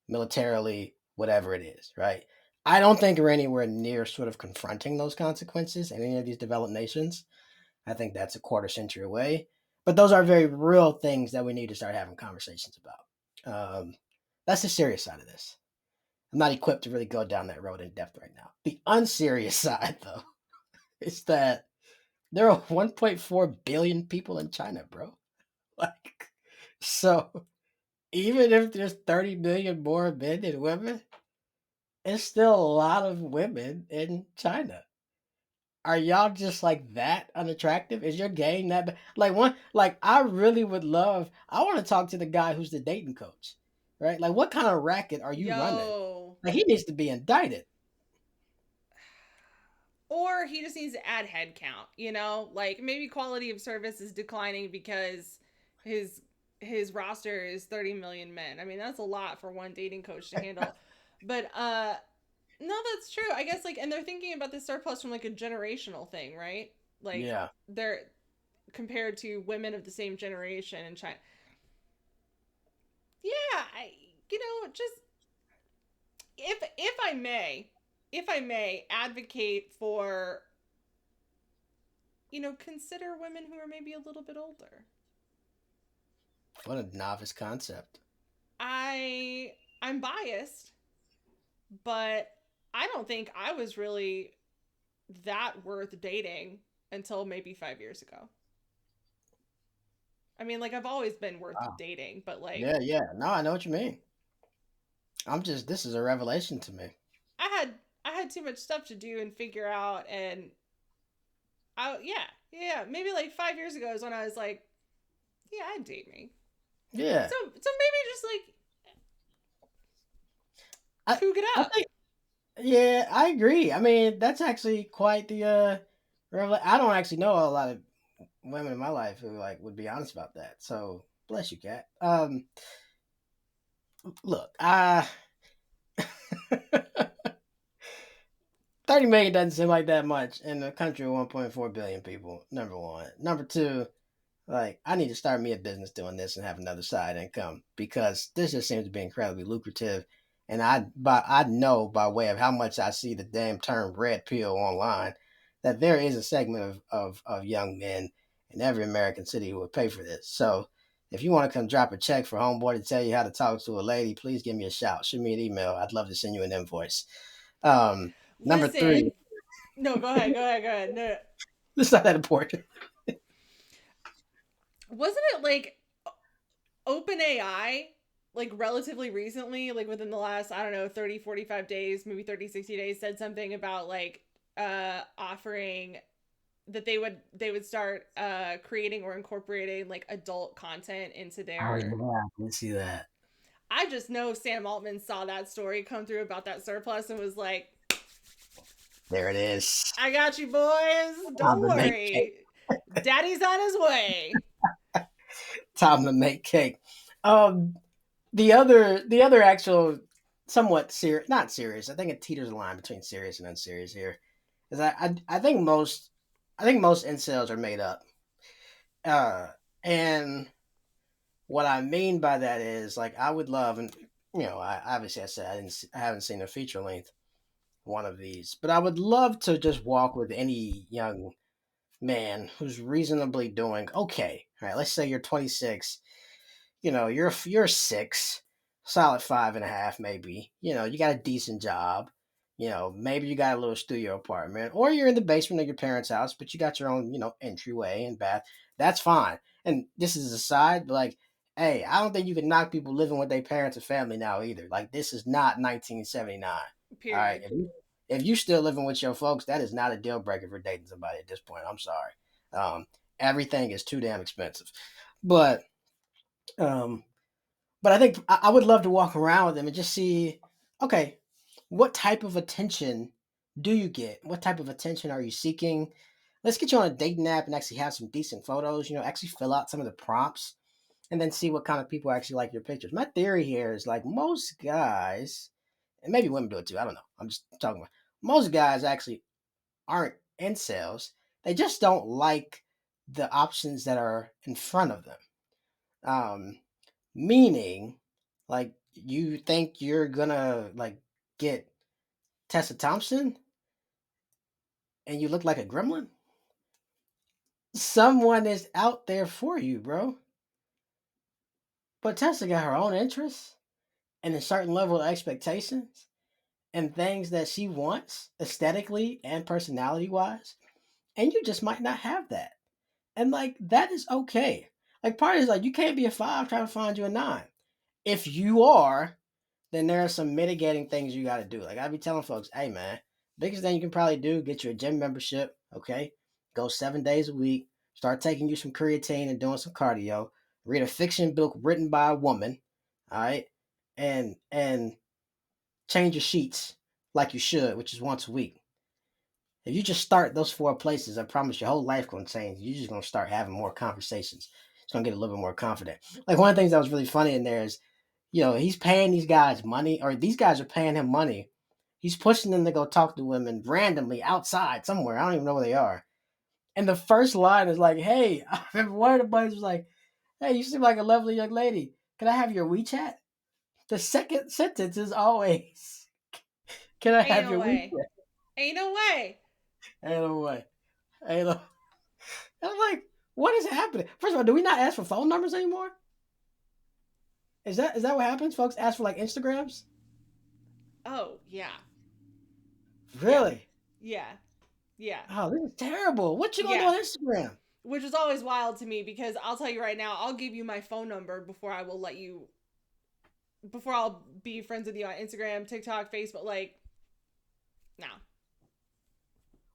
militarily, whatever it is, right? I don't think we're anywhere near sort of confronting those consequences in any of these developed nations. I think that's a quarter century away. But those are very real things that we need to start having conversations about. That's the serious side of this. I'm not equipped to really go down that road in depth right now. The unserious side, though, is that there are 1.4 billion people in China, bro. Like, so even if there's 30 million more men than women, it's still a lot of women in China. Are y'all just like that unattractive? Is your game that bad? Like one, like I really would love. I want to talk to the guy who's the dating coach, right? Like, what kind of racket are you running? Yo. Like, he needs to be indicted. Or he just needs to add head count, you know? Like maybe quality of service is declining because his his roster is 30 million men. I mean, that's a lot for one dating coach to handle. But no, that's true. I guess like and they're thinking about this surplus from like a generational thing, right? Like Yeah, they're compared to women of the same generation in China. Yeah, just if I may advocate for consider women who are maybe a little bit older. what a novice concept. I'm biased, but I don't think I was really that worth dating until maybe 5 years ago. I mean, like I've always been worth Wow. dating, but Yeah, like yeah. No, I know what you mean. This is a revelation to me. I had I had too much stuff to do and figure out and yeah, maybe like 5 years ago is when I was like, yeah, I'd date me. Yeah. So maybe just like I, kook it I up. think, yeah, I agree. I mean, that's actually quite the, I don't actually know a lot of women in my life who, like, would be honest about that. So, bless you, Kat. Look, 30 million doesn't seem like that much in a country of 1.4 billion people, number one. Number two, like, I need to start me a business doing this and have another side income because this just seems to be incredibly lucrative. And I know by way of how much I see the damn term red pill online that there is a segment of young men in every American city who would pay for this. So if you want to come drop a check for homeboy to tell you how to talk to a lady, please give me a shout. Shoot me an email. I'd love to send you an invoice. Um, Number three, Listen, no, go ahead. No, this is not that important. wasn't it like OpenAI like relatively recently, like within the last, I don't know, 30, 45 days, maybe 30, 60 days, said something about like offering that they would start creating or incorporating like adult content into Oh their. yeah, I can see that. I just know Sam Altman saw that story come through about that surplus and was like, There it is. I got you boys, Time don't to make cake. worry, daddy's on his way. Time to make cake. Um, the other actual. somewhat serious, not serious. I think it teeters the line between serious and unserious here. Is I think most incels are made up. Uh, and what I mean by that is like I would love, and I obviously I said I haven't seen a feature length one of these, but I would love to just walk with any young man who's reasonably doing okay. All right, let's say you're 26. You're six, solid five and a half, maybe. You got a decent job. Maybe you got a little studio apartment, or you're in the basement of your parents' house, but you got your own, entryway and bath. That's fine. And this is a side, but like, hey, I don't think you can knock people living with their parents and family now either. Like, this is not 1979. All right, Period. if you still living with your folks, that is not a deal breaker for dating somebody at this point. I'm sorry. Um, Everything is too damn expensive. But um, but I think I would love to walk around with them and just see, okay, what type of attention do you get? What type of attention are you seeking? Let's get you on a dating app and actually have some decent photos. Actually fill out some of the prompts and then see what kind of people actually like your pictures. My theory here is like most guys, and maybe women do it too. I don't know. I'm just talking about most guys actually aren't incels. They just don't like the options that are in front of them. Um, Meaning, like, you think you're gonna like get Tessa Thompson and you look like a gremlin? Someone is out there for you, bro. But Tessa got her own interests and a certain level of expectations and things that she wants aesthetically and personality wise. And you just might not have that. And like that is okay. Like part is like you can't be a five trying to find you a nine. If you are, then there are some mitigating things you got to do. Like I be telling folks, hey man, biggest thing you can probably do, get you a gym membership. Okay, go 7 days a week. Start taking you some creatine and doing some cardio. Read a fiction book written by a woman. All right, and change your sheets like you should, which is once a week. If you just start those four places, I promise your whole life gonna change. You're just gonna start having more conversations. It's gonna get a little bit more confident. Like one of the things that was really funny in there is he's paying these guys money, or these guys are paying him money. He's pushing them to go talk to women randomly outside somewhere. I don't even know where they are. And the first line is like, "Hey," I remember one of the buddies was like, "Hey, you seem like a lovely young lady. Can I have your WeChat?" The second sentence is always, "Can I Ain't have no your way. WeChat?" Ain't no way. Ain't no way. Ain't no. I'm like, what is happening? First of all, do we not ask for phone numbers anymore? Is that what happens? Folks ask for like Instagrams? Oh, yeah. Yeah. Really? Yeah. Yeah. Oh, this is terrible. What you gonna do Yeah. on Instagram? Which is always wild to me because I'll tell you right now, I'll give you my phone number before I'll be friends with you on Instagram, TikTok, Facebook. Like, no.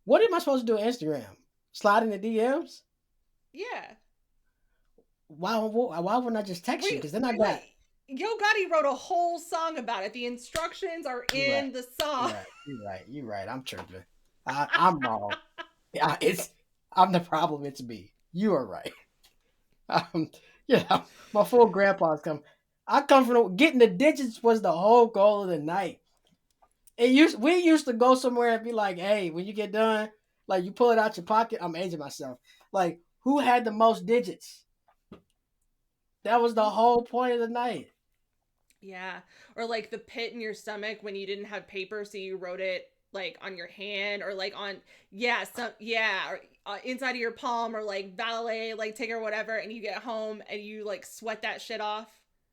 What am I supposed to do on Instagram? Slide in the DMs? Yeah. Why wouldn't I just text you? We, Because then I got. wait. Yo Gotti wrote a whole song about it. The instructions are You're right. in the song. You're right. You're right. You're right. I'm tripping. I'm wrong. Yeah, I'm the problem. It's me. You are right. Um, my full grandpa's come. I come from getting the digits was the whole goal of the night. We used to go somewhere and be like, hey, when you get done, like you pull it out your pocket. I'm aging myself. Like who had the most digits? That was the whole point of the night. Yeah. Or like the pit in your stomach when you didn't have paper, so you wrote it like on your hand or like on, yeah, some, yeah, or inside of your palm or like valet, like tick or whatever. And you get home and you like sweat that shit off.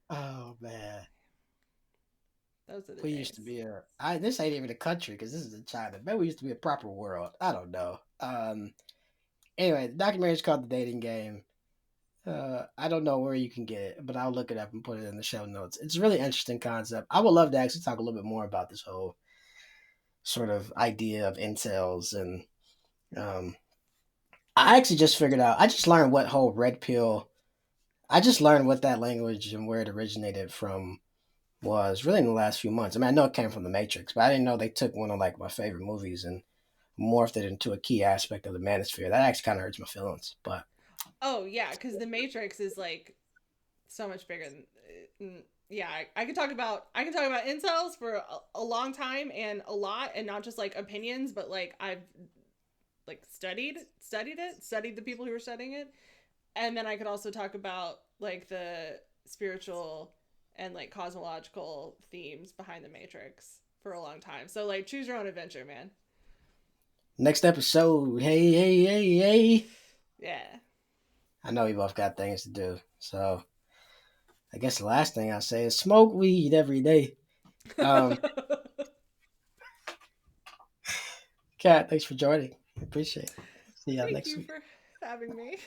Oh man, Those are the we used to days. be a. This ain't even a country because this is in China. Maybe we used to be a proper world. I don't know. Anyway, the documentary is called The Dating Game. I don't know where you can get it, but I'll look it up and put it in the show notes. It's a really interesting concept. I would love to actually talk a little bit more about this whole sort of idea of incels and um, I actually just figured out. I just learned what whole red pill. I just learned what that language and where it originated from was really in the last few months. I mean, I know it came from The Matrix, but I didn't know they took one of like my favorite movies and morphed it into a key aspect of the manosphere. That actually kind of hurts my feelings. But Oh, yeah, because the Matrix is like so much bigger than. yeah, I could talk about incels for a long time and a lot, and not just like opinions, but like I've like studied the people who were studying it, and then I could also talk about like the spiritual and like cosmological themes behind the Matrix for a long time. So like, choose your own adventure, man. Next episode. Hey, hey, hey, hey. Yeah. I know we both got things to do. So I guess the last thing I'll say is smoke weed every day. Um, Kat, thanks for joining. I appreciate it. See y'all Thank next you week. for having me.